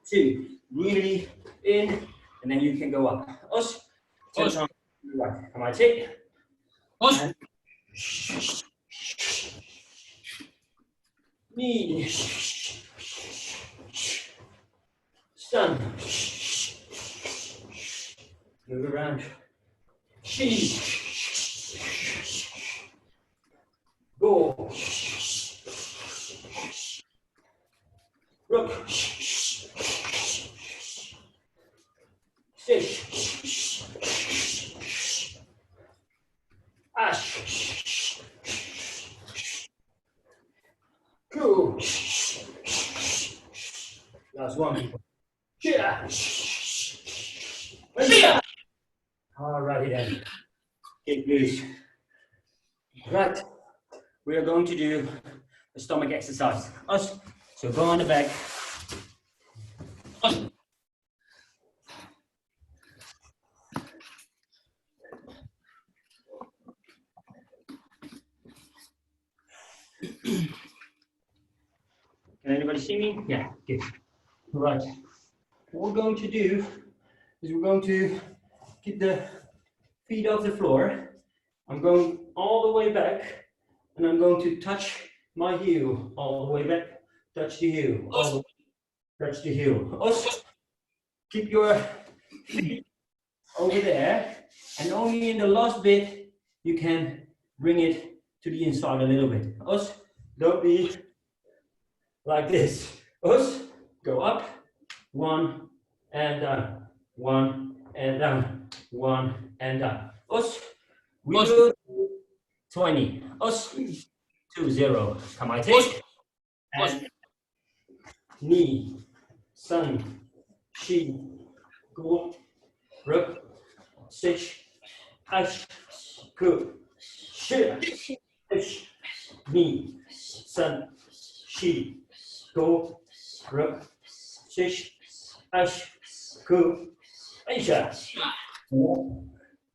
2 really in, and then you can go up. Us. 10 times. Right. Come on, take. Us. Knee. Sun. Move around. She. Go. Rook. Fish. Ash. Cool. Last one. Yeah. Yeah. Alrighty then. Kick loose. Right. We are going to do a stomach exercise. Us. So go on the back. Us. Can anybody see me? Yeah, good. Right. What we're going to do is we're going to keep the feet off the floor. I'm going all the way back, and I'm going to touch my heel all the way back. Touch the heel. All the way, touch the heel. Also, keep your feet over there, and only in the last bit you can bring it to the inside a little bit. Also, don't be like this. Us, go up, 1 and down, 1 and down, 1 and down. Us, we will 20. Us, 2, 0. Come on, take. And knee, sun, she, go, rub, stitch, ash, good, shit, knee, sun, she, go, rub, stitch, ash, good, Aisha.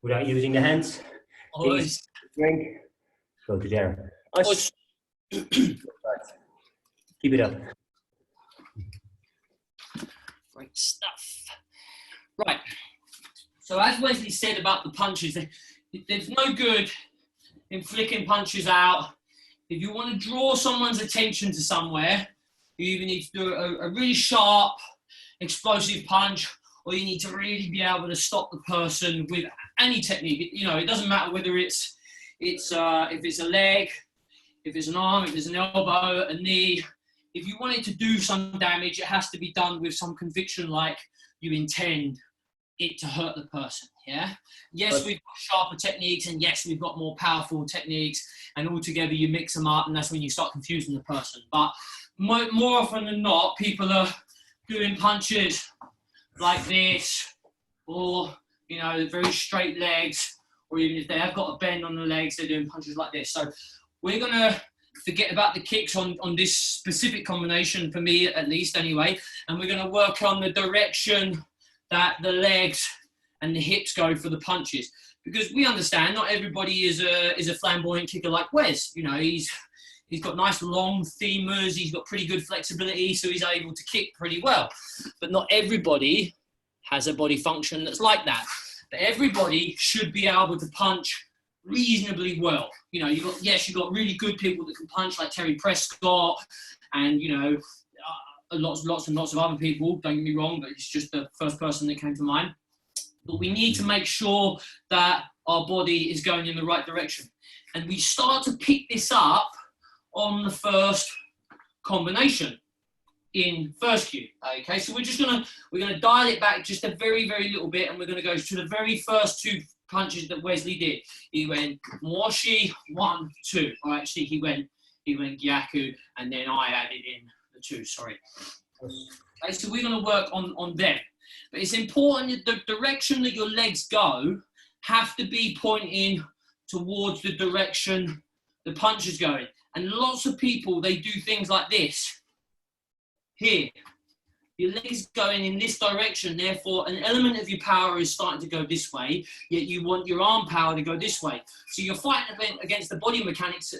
Without using the hands. Always. Drink. Go to Darren. Us. Keep it up. Great stuff. Right. So as Wesley said about the punches, there's no good in flicking punches out. If you want to draw someone's attention to somewhere, you either need to do a really sharp, explosive punch, or you need to really be able to stop the person with any technique. You know, it doesn't matter whether if it's a leg, if it's an arm, if it's an elbow, a knee. If you want it to do some damage, it has to be done with some conviction, like you intend it to hurt the person. Yeah. Yes, we've got sharper techniques, and yes, we've got more powerful techniques, and all together you mix them up, and that's when you start confusing the person. But more often than not, people are doing punches like this, or you know, very straight legs, or even if they have got a bend on the legs, they're doing punches like this. So we're going to forget about the kicks on this specific combination, for me at least anyway, and we're going to work on the direction that the legs and the hips go for the punches. Because we understand not everybody is a flamboyant kicker like Wes. You know, he's got nice long femurs, he's got pretty good flexibility, so he's able to kick pretty well. But not everybody has a body function that's like that. But everybody should be able to punch reasonably well. You know, you've got really good people that can punch, like Terry Prescott, and you know, lots and lots of other people. Don't get me wrong, but it's just the first person that came to mind. But we need to make sure that our body is going in the right direction. And we start to pick this up on the first combination in first cue. Okay, so we're gonna dial it back just a very, very little bit, and we're gonna go to the very first two punches that Wesley did. He went Mwashi, 1, 2. Or actually he went Gyaku, and then I added in the 2, sorry. Okay, so we're gonna work on them. But it's important that the direction that your legs go have to be pointing towards the direction the punch is going. And lots of people, they do things like this. Here, your legs going in this direction, therefore an element of your power is starting to go this way, yet you want your arm power to go this way. So you're fighting against the body mechanics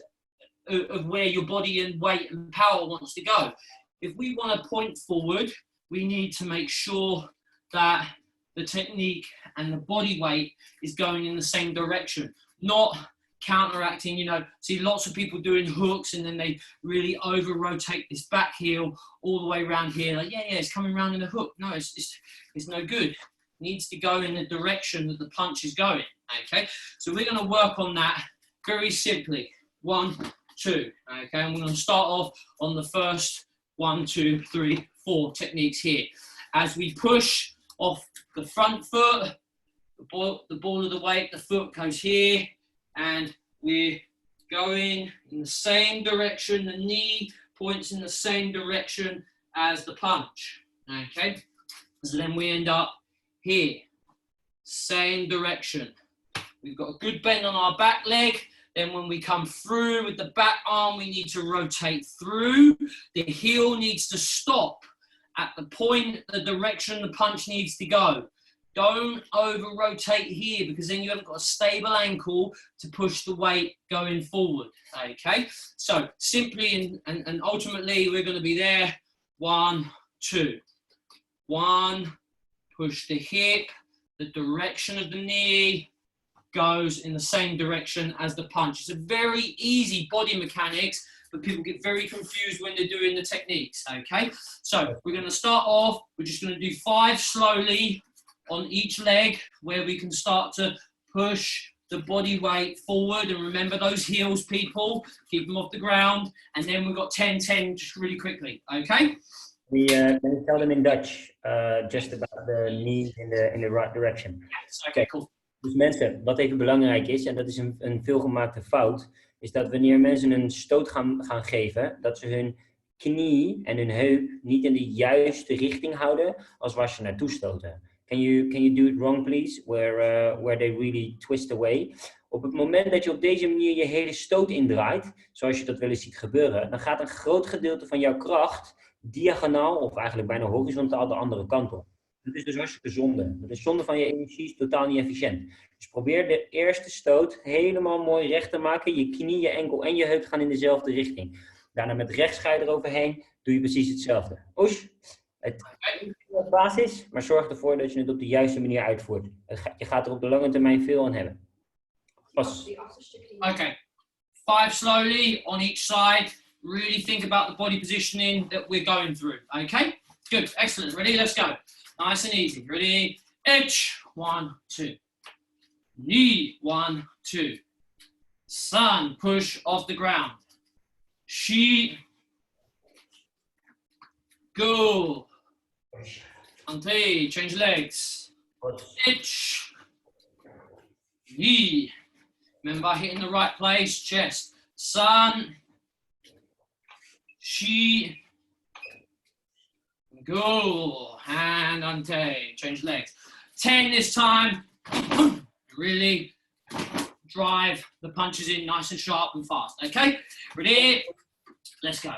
of where your body and weight and power wants to go. If we want to point forward, we need to make sure that the technique and the body weight is going in the same direction, not counteracting. You know, see lots of people doing hooks and then they really over rotate this back heel all the way around here. Like, yeah, it's coming around in a hook. No, it's no good. It needs to go in the direction that the punch is going. Okay, so we're going to work on that very simply. 1, 2. Okay, and we're going to start off on the first 1, 2, 3, 4 techniques here. As we push off the front foot, the ball of the weight, the foot goes here, and we're going in the same direction. The knee points in the same direction as the punch. Okay, so then we end up here, same direction. We've got a good bend on our back leg. Then when we come through with the back arm, we need to rotate through. The heel needs to stop at the point, the direction the punch needs to go. Don't over rotate here, because then you haven't got a stable ankle to push the weight going forward. Okay, so simply and ultimately we're going to be there. 1, 2. 1, push the hip, the direction of the knee goes in the same direction as the punch. It's a very easy body mechanics, but people get very confused when they're doing the techniques. Okay, so we're going to start off, we're just going to do 5 slowly on each leg, where we can start to push the body weight forward. And remember those heels, people, keep them off the ground. And then we've got 10, 10 just really quickly. Okay, we tell them in Dutch just about the knees in the right direction. Yes. Okay, cool. Dus mensen, wat even belangrijk is, en dat is een veelgemaakte fout, is dat wanneer mensen een stoot gaan geven, dat ze hun knie en hun heup niet in de juiste richting houden als waar ze naartoe stoten. Can you do it wrong, please? Where they really twist away. Op het moment dat je op deze manier je hele stoot indraait, zoals je dat wel eens ziet gebeuren, dan gaat een groot gedeelte van jouw kracht diagonaal, of eigenlijk bijna horizontaal, de andere kant op. Dat is dus hartstikke zonde. Dat is zonde van je energie, is totaal niet efficiënt. Dus probeer de eerste stoot helemaal mooi recht te maken. Je knie, je enkel en je heup gaan in dezelfde richting. Daarna met rechts ga je eroverheen, doe je precies hetzelfde. Oesh, het is een basis, maar zorg ervoor dat je het op de juiste manier uitvoert. Je gaat er op de lange termijn veel aan hebben. Pas. Okay, 5 slowly on each side. Really think about the body positioning that we're going through. Okay, good, excellent. Ready? Let's go. Nice and easy. Ready? Edge. 1, 2. Knee. 1, 2. Sun. Push off the ground. Shi. Go. Ante. Change legs. Edge. Knee. Remember hitting the right place. Chest. Sun. Shi. Go. Hand ante. Change legs. 10 this time. Really drive the punches in nice and sharp and fast. Okay, ready? Let's go.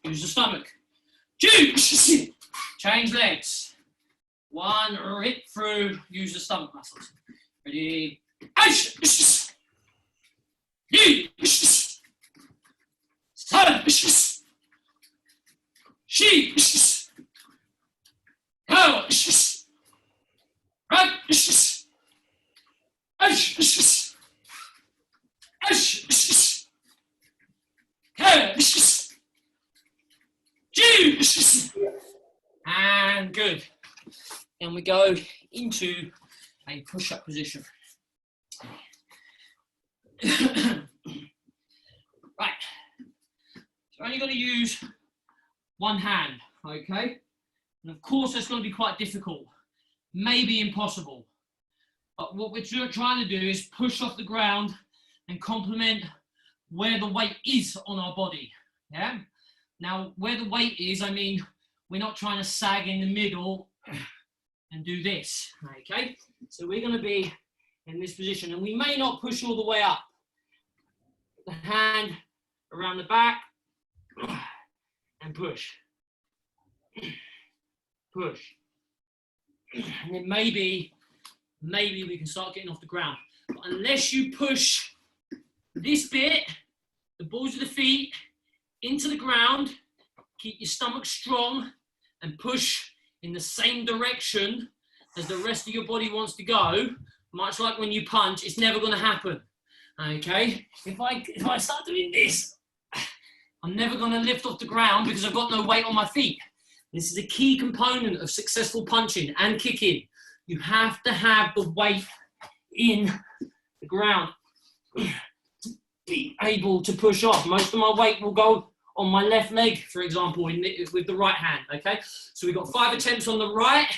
Use the stomach. Change legs. One, rip through, use the stomach muscles. Ready? And good. And we go into a push-up position. Right. So only going to use one hand, okay? And of course, that's going to be quite difficult, maybe impossible. But what we're trying to do is push off the ground and complement where the weight is on our body, yeah? Now, where the weight is, I mean, we're not trying to sag in the middle and do this, okay? So we're going to be in this position, and we may not push all the way up. The hand around the back and push. Push. And then maybe we can start getting off the ground. But unless you push this bit, the balls of the feet into the ground, keep your stomach strong and push in the same direction as the rest of your body wants to go, much like when you punch, it's never going to happen. Okay? If I start doing this, I'm never going to lift off the ground because I've got no weight on my feet. This is a key component of successful punching and kicking. You have to have the weight in the ground to be able to push off. Most of my weight will go on my left leg, for example, with the right hand, okay? So we've got 5 attempts on the right,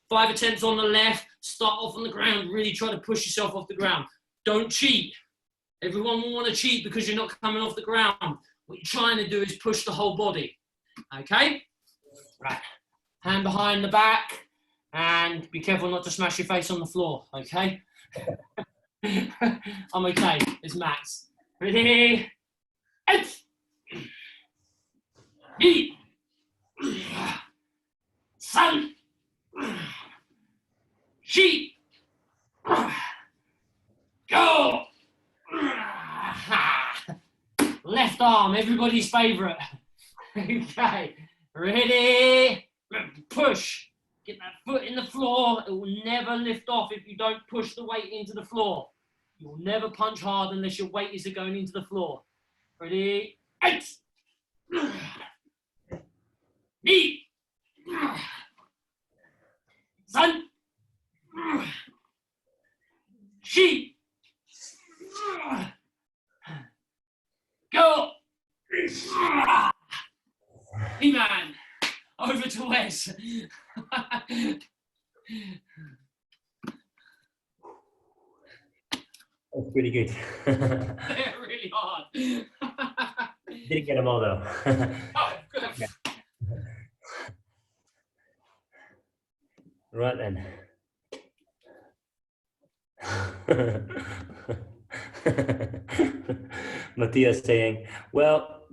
5 attempts on the left. Start off on the ground, really try to push yourself off the ground. Don't cheat. Everyone will want to cheat because you're not coming off the ground. What you're trying to do is push the whole body, okay? Right, hand behind the back, and be careful not to smash your face on the floor, okay? I'm okay, it's Max. Ready? Eight. Eat. Sun. Sheep. Go. Left arm, everybody's favorite. Okay, ready? Push. Get that foot in the floor. It will never lift off if you don't push the weight into the floor. You'll never punch hard unless your weight is going into the floor. Ready? 8. Knee. Sun. Sheep. Go. E-man. Over to Wes. That's pretty good. They're really hard. Didn't get them all though. Oh, good. Yeah. Right then. Matthias saying, "Well,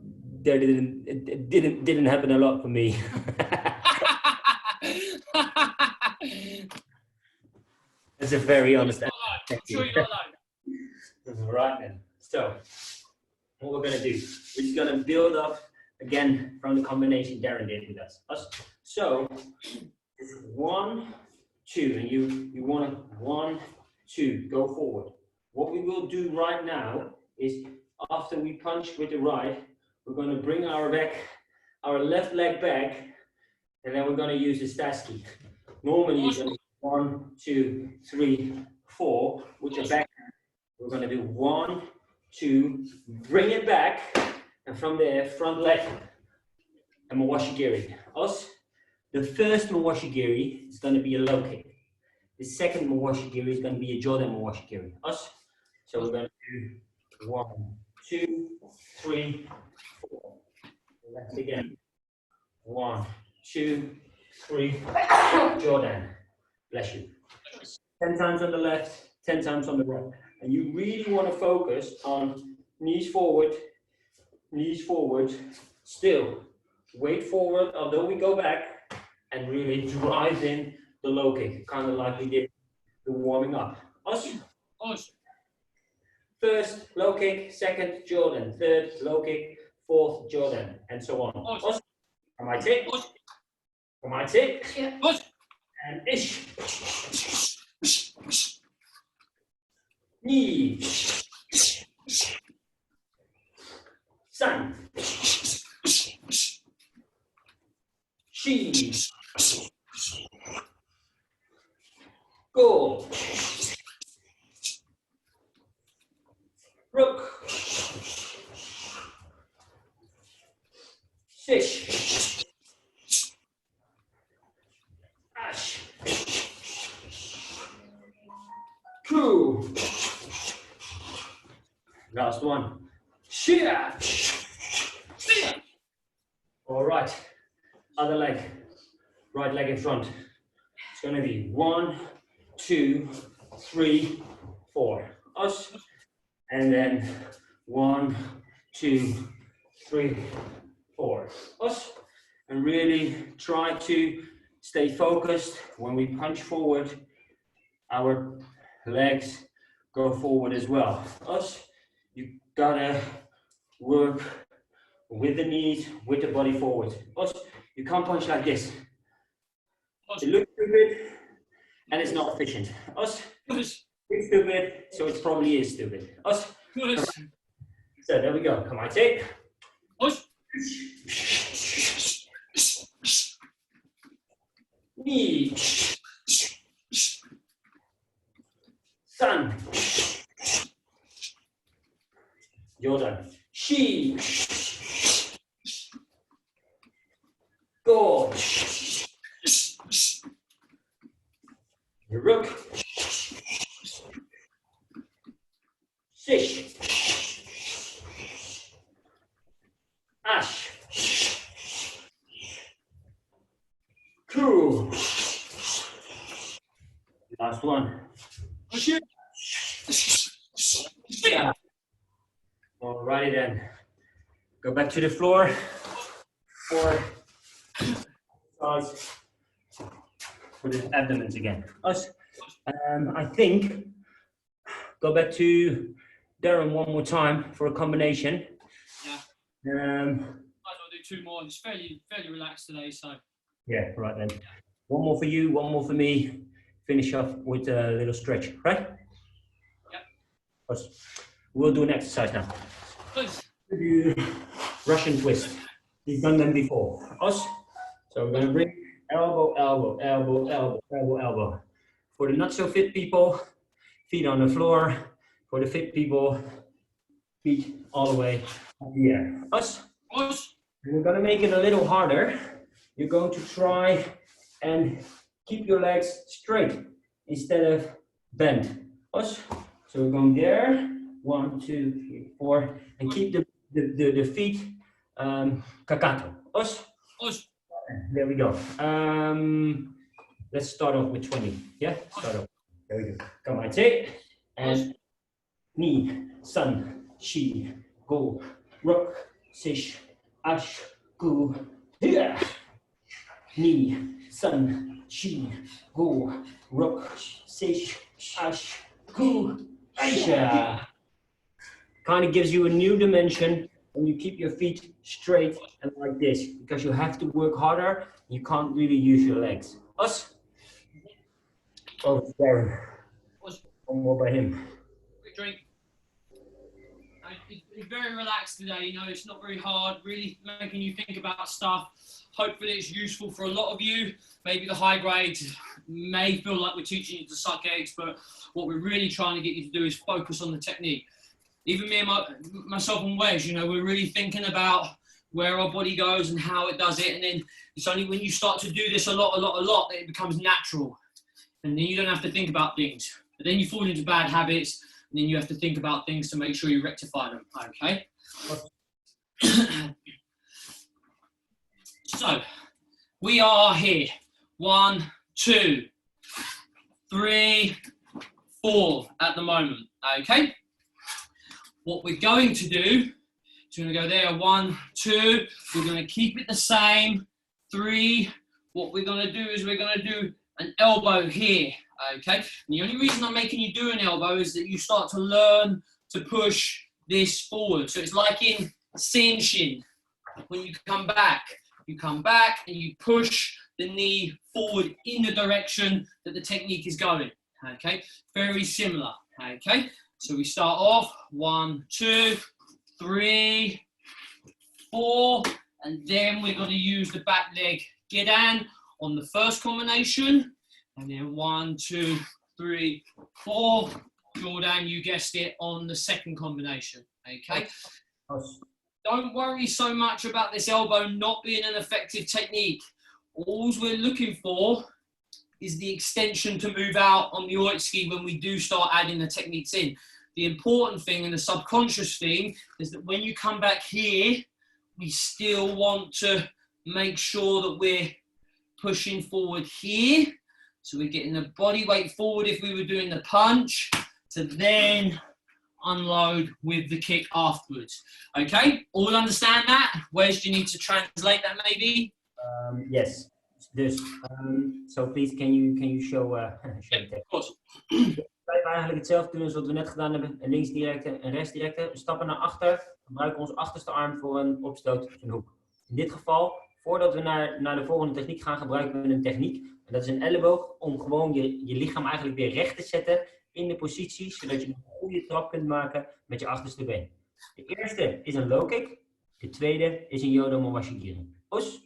it didn't happen a lot for me." That's a very honest answer. I'm sure you're not alone. Right then. So, what we're going to do, we're just going to build up again from the combination Darren did with us. So, this is 1, 2, and you want to 1, 2, go forward. What we will do right now is after we punch with the right, we're going to bring our left leg back, and then we're going to use the Staski. Normally, you're going to 1, 2, 3, 4 with the back. We're going to do 1, 2, bring it back, and from there, front leg, and we'll wash your gearing. Us, The first mawashigiri is going to be a low kick. The second mawashigiri is going to be a Jordan mawashigiri. Us. So we're going to do 1, 2, 3, 4. Left again. 1, 2, 3. Jordan. Bless you. 10 times on the left, 10 times on the right. And you really want to focus on knees forward, still. Weight forward, although we go back, and really drive in the low kick, kind of like we did the warming up. Us. First, low kick, second, Jordan, third, low kick, fourth, Jordan, and so on. Us. On my tick. On my tick. Yeah. And ish. Knee. San. Shi. Go. Rook. Sish. Ash. Kyu. Last one. Shia. All right. Other leg. Right leg in front. It's going to be 1, 2, 3, 4. Us. And then 1, 2, 3, 4. Us. And really try to stay focused. When we punch forward, our legs go forward as well. Us. You gotta work with the knees, with the body forward. Us. You can't punch like this. It looks stupid and it's not efficient. Us. It's stupid, so it probably is stupid. Us. So there we go. Come on, take. Us. Knee. San. Jordan. Shi. Go. Rook. Sish. Ash. Kyu. Last one. Shit. Yeah. Alrighty then. Go back to the floor for the abdomens again. Us. I think go back to Darren one more time for a combination. Yeah. Might as well do 2 more. It's fairly relaxed today, so. Yeah, right then. One more for you, one more for me. Finish off with a little stretch, right? Yeah. Us. We'll do an exercise now. Please. Do Russian twist. You've done them before. Us. So we're going to bring elbow, elbow, elbow, elbow, elbow, elbow. For the not so fit people, feet on the floor. For the fit people, feet all the way up the air. Us. Us. We're going to make it a little harder. You're going to try and keep your legs straight instead of bent. Us. So we're going there. 1, 2, 3, 4, and keep the feet kakato. Us. Us. There we go. Let's start off with 20. Yeah, start off. There we go. Come on, take and knee, sun, shi, go, rook, sish, ash, go, yeah. Knee, sun, shi, go, rook, sish, ash, go, aisha. Kind of gives you a new dimension when you keep your feet straight and like this, because you have to work harder. You can't really use your legs. Us. Oh, Darren. One more by him. Quick drink. It's very relaxed today, you know, it's not very hard, really making you think about stuff. Hopefully it's useful for a lot of you. Maybe the high grades may feel like we're teaching you to suck eggs, but what we're really trying to get you to do is focus on the technique. Even me and myself and Wes, you know, we're really thinking about where our body goes and how it does it. And then it's only when you start to do this a lot, that it becomes natural. And then you don't have to think about things. But then you fall into bad habits, and then you have to think about things to make sure you rectify them, okay? So, we are here. 1, 2, 3, 4 at the moment, okay? What we're going to do is we're going to go there, 1, 2, we're going to keep it the same, 3. What we're going to do is we're going to do an elbow here, okay? And the only reason I'm making you do an elbow is that you start to learn to push this forward. So it's like in Senshin, when you come back and you push the knee forward in the direction that the technique is going, okay? Very similar, okay? So we start off, 1, 2, 3, 4, and then we're going to use the back leg gedan on the first combination, and then 1, 2, 3, 4, Jordan, you guessed it, on the second combination, okay? Don't worry so much about this elbow not being an effective technique. All we're looking for is the extension to move out on the oitsuki when we do start adding the techniques in. The important thing and the subconscious thing is that when you come back here, we still want to make sure that we're pushing forward here. So we're getting the body weight forward if we were doing the punch to then unload with the kick afterwards. Okay, all understand that? Wes, do you need to translate that maybe? Yes. Dus, so please, can you show the text? Of course. Wij eigenlijk hetzelfde doen als wat we net gedaan hebben. Een linksdirecte en rechtsdirecte. We stappen naar achter. We gebruiken onze achterste arm voor een opstoot, een hoek. In dit geval, voordat we naar de volgende techniek gaan, gebruiken we een techniek. En dat is een elleboog om gewoon je lichaam eigenlijk weer recht te zetten in de positie, zodat je een goede trap kunt maken met je achterste been. De eerste is een low kick. De tweede is een yodo mawashigiri. Os.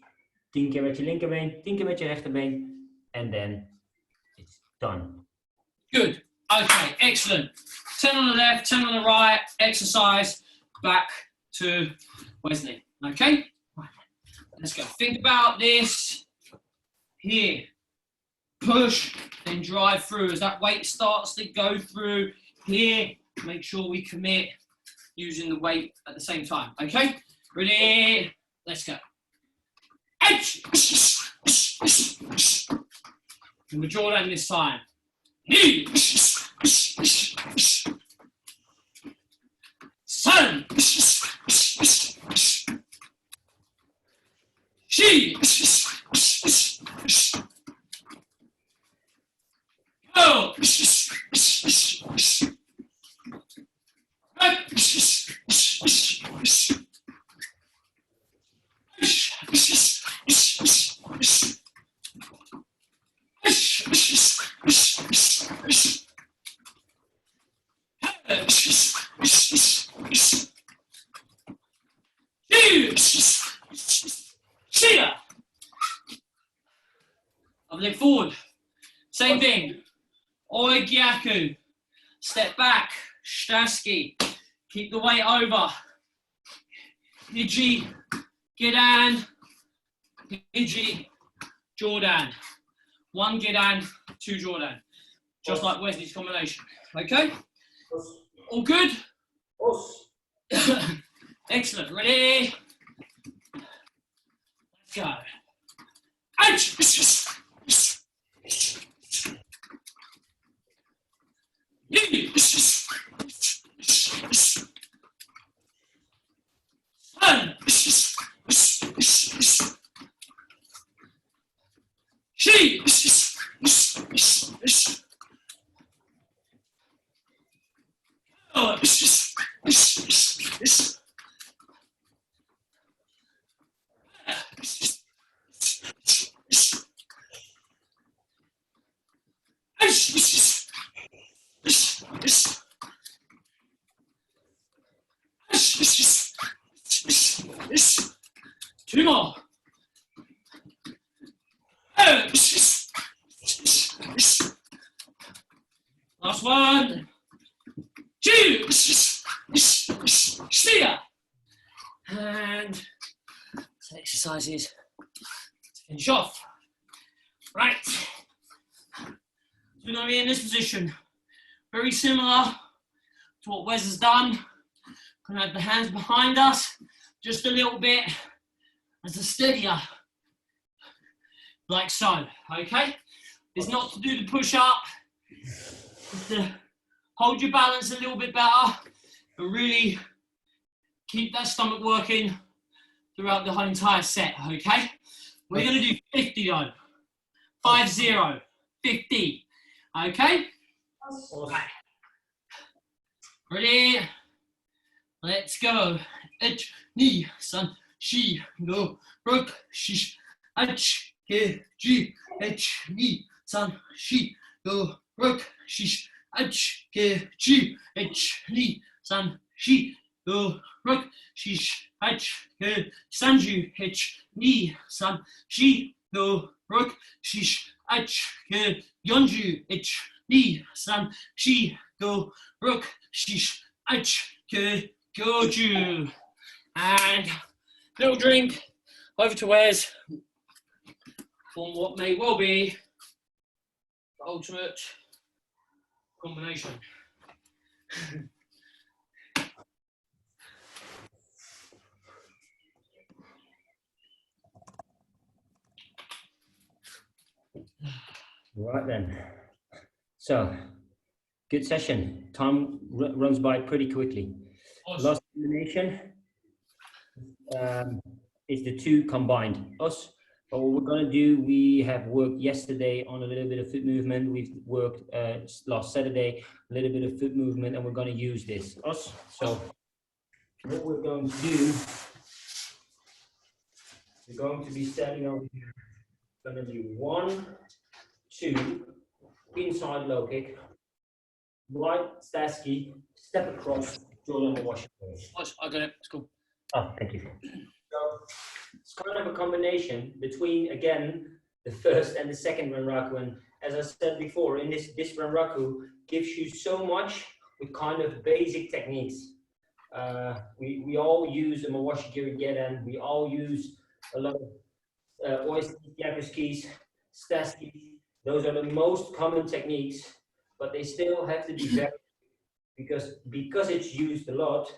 10 keer met je linkerbeen, 10 keer met je rechterbeen. And then it's done. Good. Okay, excellent. 10 on the left, 10 on the right. Exercise back to Wesley. Okay? Right. Let's go. Think about this. Here. Push, then drive through. As that weight starts to go through here, make sure we commit using the weight at the same time. Okay? Ready? Let's go. And the Jordan this time. Knee. Sun. She. Go. Leg forward. Same thing. Oigyaku. Step back. Shtaski. Keep the weight over. Hiji. Gedan. Hiji. Jordan. 1 Gedan, 2 Jordan. Just like Wesley's combination. Okay? All good? Excellent. Ready? Let's go. Two more. Last one. 2. See ya. And exercises to finish off. Right, so we're going to be in this position, very similar to what Wes has done. Going to have the hands behind us, just a little bit as a steadier, like so, okay? It's not to do the push-up, it's to hold your balance a little bit better, but really keep that stomach working throughout the whole entire set, okay? We're going to do 50 though. 50, 50, okay? Right. Ready? Let's go. H, ni, san, shi, go, ruk, shish, h, ke, ji, h, ni, san, shi, go, ruk, shish, h, ke, ji, h, ni, san, shi, go, ruk, shish, h, ke, sanju, h, ni, san, shi, go, ruk, shish, h, ke, yonju, h, ni, san, shi, go, ruk, shish, h, ke, goju. And little drink over to Wes for what may well be the ultimate combination. Right then. So, good session. Time runs by pretty quickly. Awesome. Last combination is the two combined. Us. But what we're going to do, we have worked yesterday on a little bit of foot movement. We've worked last Saturday, a little bit of foot movement, and we're going to use this. Us. So, what we're going to do, we're going to be standing over here. We're going to do 1, 2, inside low kick, right Stasky, step across, Jordan wash. I got it, it's cool. Oh, thank you. So it's kind of a combination between, again, the first and the second renraku. And as I said before, in this renraku gives you so much with kind of basic techniques. We all use a mawashi girigedan, we all use a lot of oiskis, staskis. Those are the most common techniques, but they still have to be very, because it's used a lot,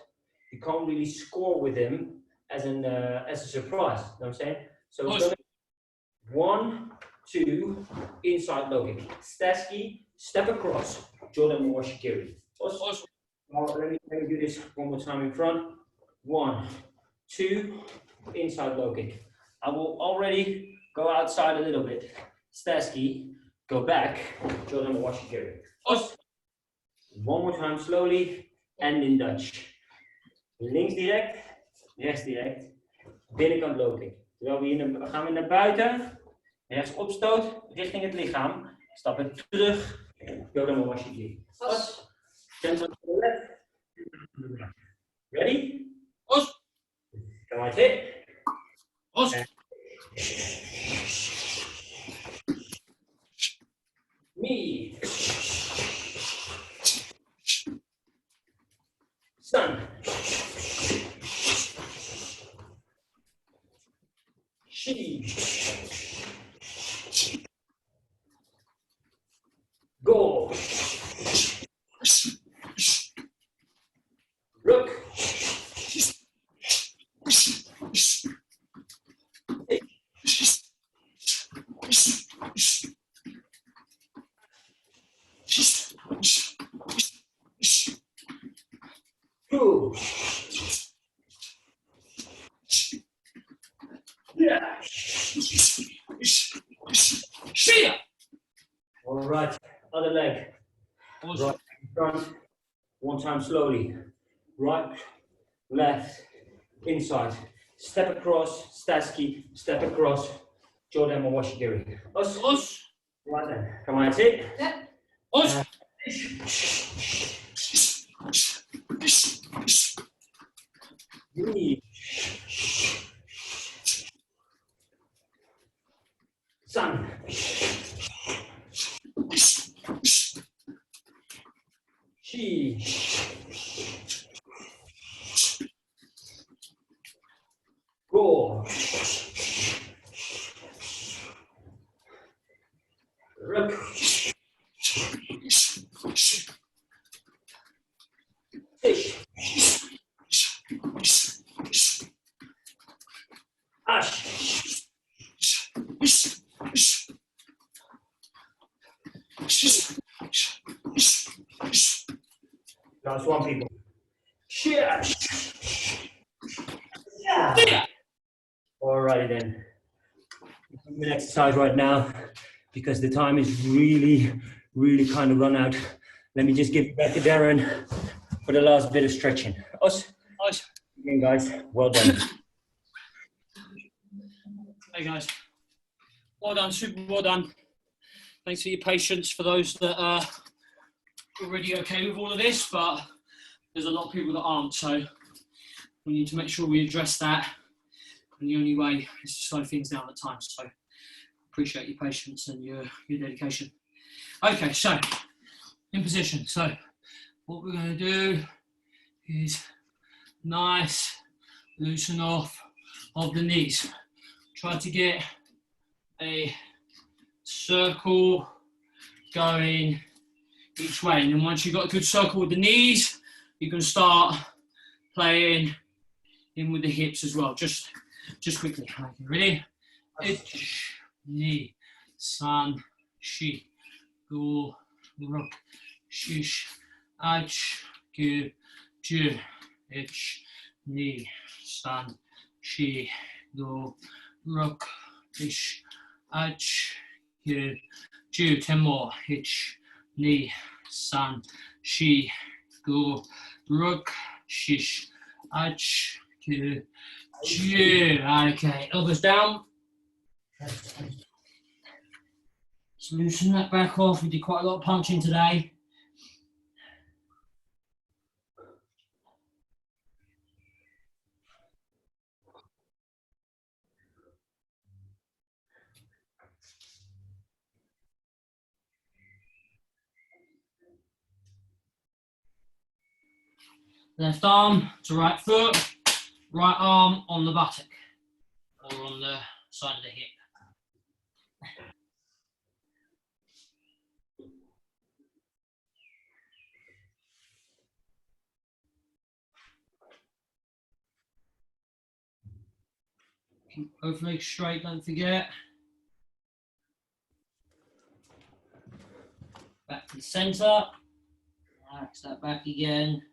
you can't really score with them as a surprise. You know what I'm saying? So it's 1, 2, inside low kick, staski, step across, Jordan Washikiri. Let me do this one more time in front. 1, 2, inside low kick. I will already go outside a little bit. Staski, go back, Jordan Washikiri. One more time slowly and in Dutch. Links direct, rechts direct, binnenkant low kick. Terwijl we gaan we naar buiten, rechts opstoot richting het lichaam, stappen terug, Jordan Washikiri. Gentle to the left. Ready? Come on, hit. Me. Sun. She. Go. Look. Two. Yeah. All right, other leg. Right in front. One time slowly. Right, left, inside. Step across, Staski, step across, Jordan Mawashigiri. Us. Right then. Come on, sit. Us. Sun. She. Go. Last one, people. Yeah. Alrighty then. I'm gonna exercise right now because the time is really kind of run out. Let me just give it back to Darren for the last bit of stretching. Us. Again, guys. Well done. Hey guys. Well done, super well done. Thanks for your patience for those that are already okay with all of this, but there's a lot of people that aren't, so we need to make sure we address that. And the only way is to slow things down at times. So appreciate your patience and your dedication. Okay, so in position. So what we're going to do is nice loosen off of the knees. Try to get a circle going each way. And then once you've got a good circle with the knees, you can start playing in with the hips as well. Just quickly. Ready? Ich, ni, san, shi, go, ruk, shish, ach, gu, ju, ich, ni, san, shi, go, ruk, ish, ach, gu, ju. 10 more. Ich, ni, san, shi, go, ruk, shish, ach, gu, ju. Okay, elbows down. Let's loosen that back off. We did quite a lot of punching today. Left arm to right foot, right arm on the buttock or on the side of the hip. Keep both legs straight, don't forget. Back to the center. Relax that back again.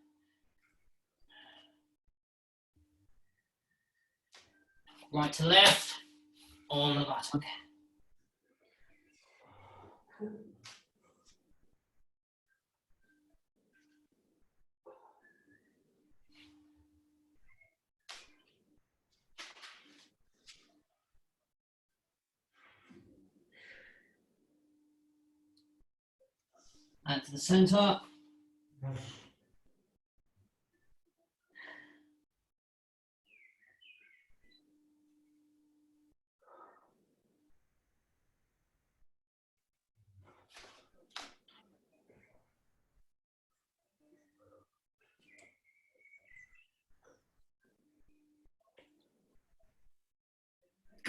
Right to left on the buttock. Back to the center.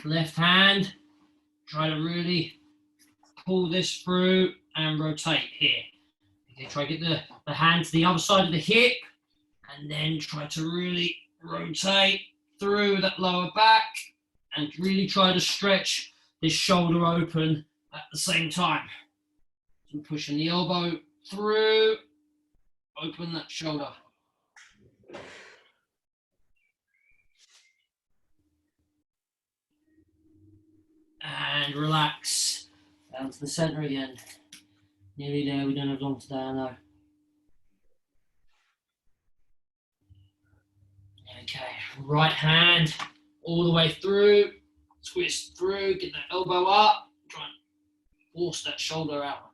Left hand, try to really pull this through and rotate here. Okay, try to get the hand to the other side of the hip and then try to really rotate through that lower back and really try to stretch this shoulder open at the same time. So pushing the elbow through, open that shoulder. And relax down to the center again. Nearly there, we don't have long to down though. Okay, right hand all the way through, twist through, get that elbow up, try and force that shoulder out.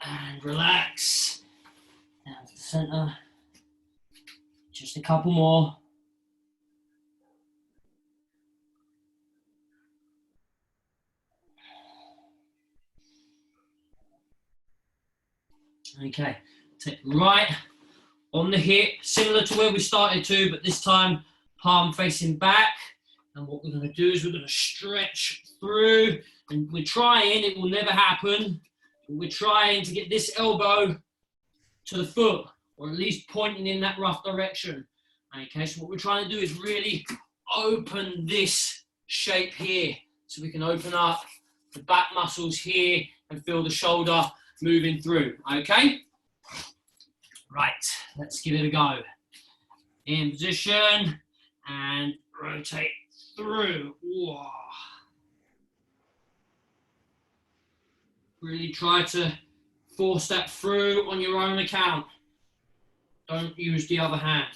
And relax down to the center. Just a couple more. Okay, take right on the hip, similar to where we started to, but this time palm facing back. And what we're going to do is we're going to stretch through, and we're trying, it will never happen, we're trying to get this elbow to the foot, or at least pointing in that rough direction. Okay, so what we're trying to do is really open this shape here, so we can open up the back muscles here and feel the shoulder moving through. Okay, right, let's give it a go. In position and rotate through. Whoa. Really try to force that through on your own account. Don't use the other hand.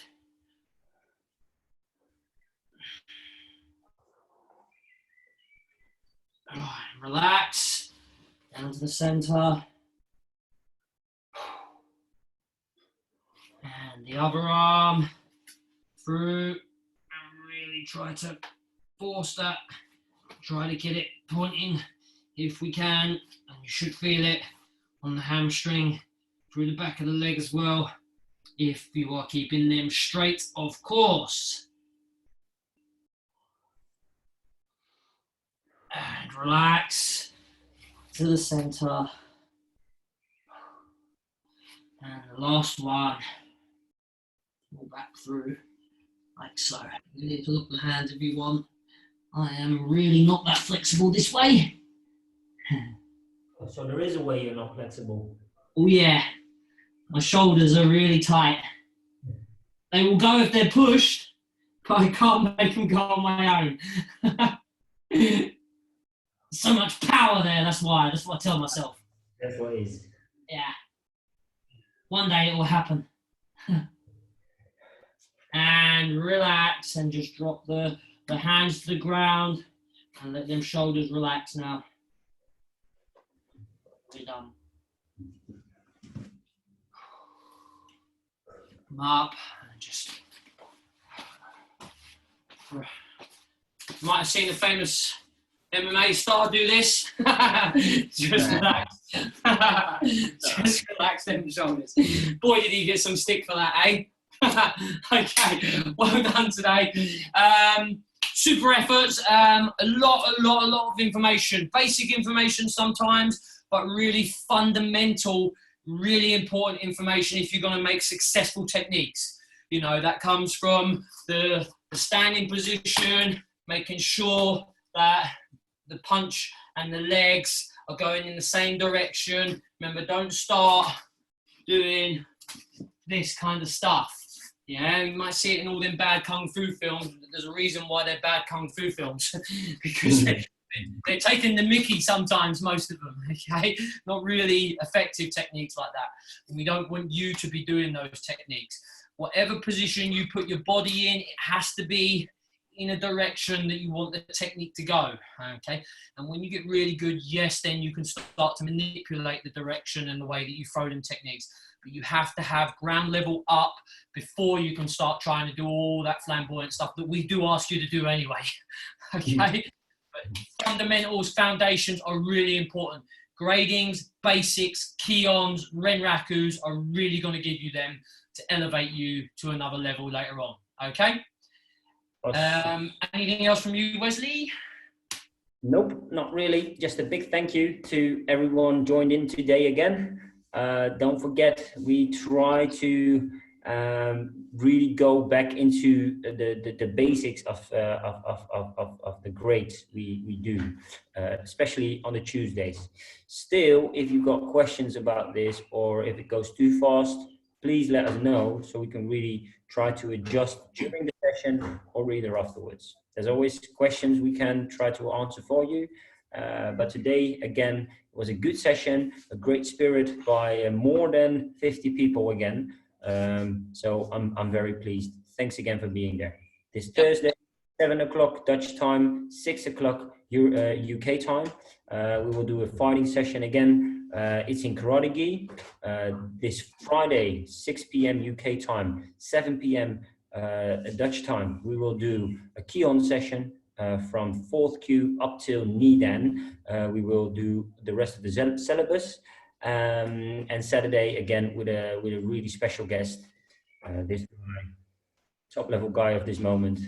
Relax, down to the center. And the other arm through, and really try to force that. Try to get it pointing if we can, and you should feel it on the hamstring, through the back of the leg as well, if you are keeping them straight, of course. And relax to the center. And the last one, pull back through, like so. You need to look the hands if you want. I am really not that flexible this way. So there is a way you're not flexible. Oh yeah, my shoulders are really tight. They will go if they're pushed, but I can't make them go on my own. So much power there, that's what I tell myself. That's what it is. Yeah. One day it will happen. And relax and just drop the hands to the ground and let them shoulders relax now. We're done. Come up and just. You might have seen the famous MMA star do this. Just relax. Just relax them shoulders. Boy, did he get some stick for that, eh? Okay, well done today. Super efforts, a lot of information, basic information sometimes, but really fundamental, really important information if you're going to make successful techniques. You know, that comes from the standing position, making sure that the punch and the legs are going in the same direction. Remember, don't start doing this kind of stuff. Yeah, you might see it in all them bad kung fu films. There's a reason why they're bad kung fu films, because they're taking the mickey sometimes, most of them, okay? Not really effective techniques like that. And we don't want you to be doing those techniques. Whatever position you put your body in, it has to be in a direction that you want the technique to go, okay? And when you get really good, yes, then you can start to manipulate the direction and the way that you throw them techniques. But you have to have ground level up before you can start trying to do all that flamboyant stuff that we do ask you to do anyway, okay? But fundamentals, foundations are really important. Gradings, basics, Kyons, renrakus are really going to give you them to elevate you to another level later on, okay? Anything else from you, Wesley? Nope, not really. Just a big thank you to everyone joined in today again. Don't forget, we try to really go back into the basics of the grades we do, especially on the Tuesdays. Still, if you've got questions about this or if it goes too fast, please let us know so we can really try to adjust during the session or either afterwards. There's always questions we can try to answer for you. But today, again, it was a good session, a great spirit by more than 50 people again. So I'm very pleased. Thanks again for being there. This Thursday, 7 o'clock Dutch time, 6 o'clock UK time. We will do a fighting session again. It's in Karate Gi. This Friday, 6 p.m. UK time, 7 p.m. Dutch time. We will do a Kyon session. From 4th Q up till Nidan. We will do the rest of the syllabus, and Saturday again with a really special guest. This guy top level guy of this moment,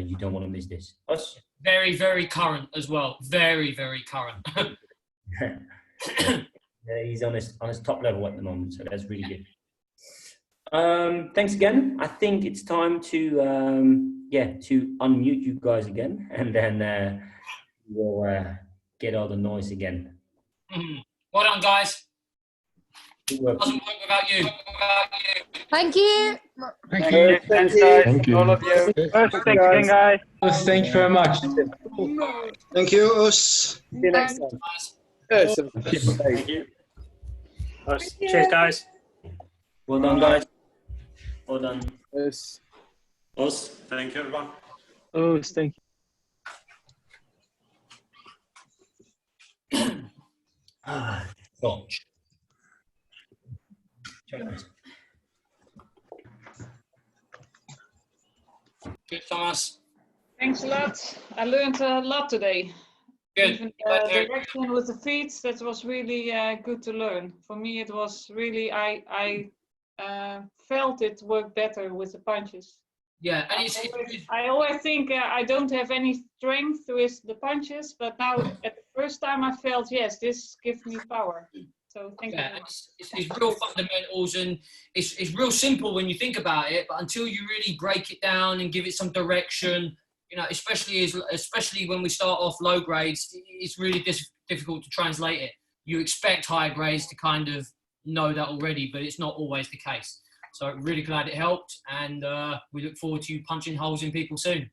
you don't want to miss this. Us? Very, very current as well. Very, very current. Yeah, he's on his top level at the moment, so that's really good. Thanks again. I think it's time to to unmute you guys again, and then we'll get all the noise again. Well done, guys. Good work. Doesn't work without you. Thank you. Thank you. Thanks, guys. Thank you. All of you. Thanks again, guys. Thank you very much. Thank you, Us. See you next time. Thank you. Cheers, guys. Well done, guys. Well done. Us. Us. Thank you, everyone. Us. Thank you. Good, Thomas. Thanks a lot. I learned a lot today. Good. Even direction with the feet, that was really good to learn. For me, it was really, I felt it worked better with the punches. Yeah, and I always think I don't have any strength with the punches, but now at the first time I felt, yes, this gives me power. So thank you. It's real fundamentals, and it's real simple when you think about it, but until you really break it down and give it some direction, you know, especially when we start off low grades, it's really difficult to translate it. You expect higher grades to kind of know that already, but it's not always the case. So really glad it helped, and we look forward to you punching holes in people soon.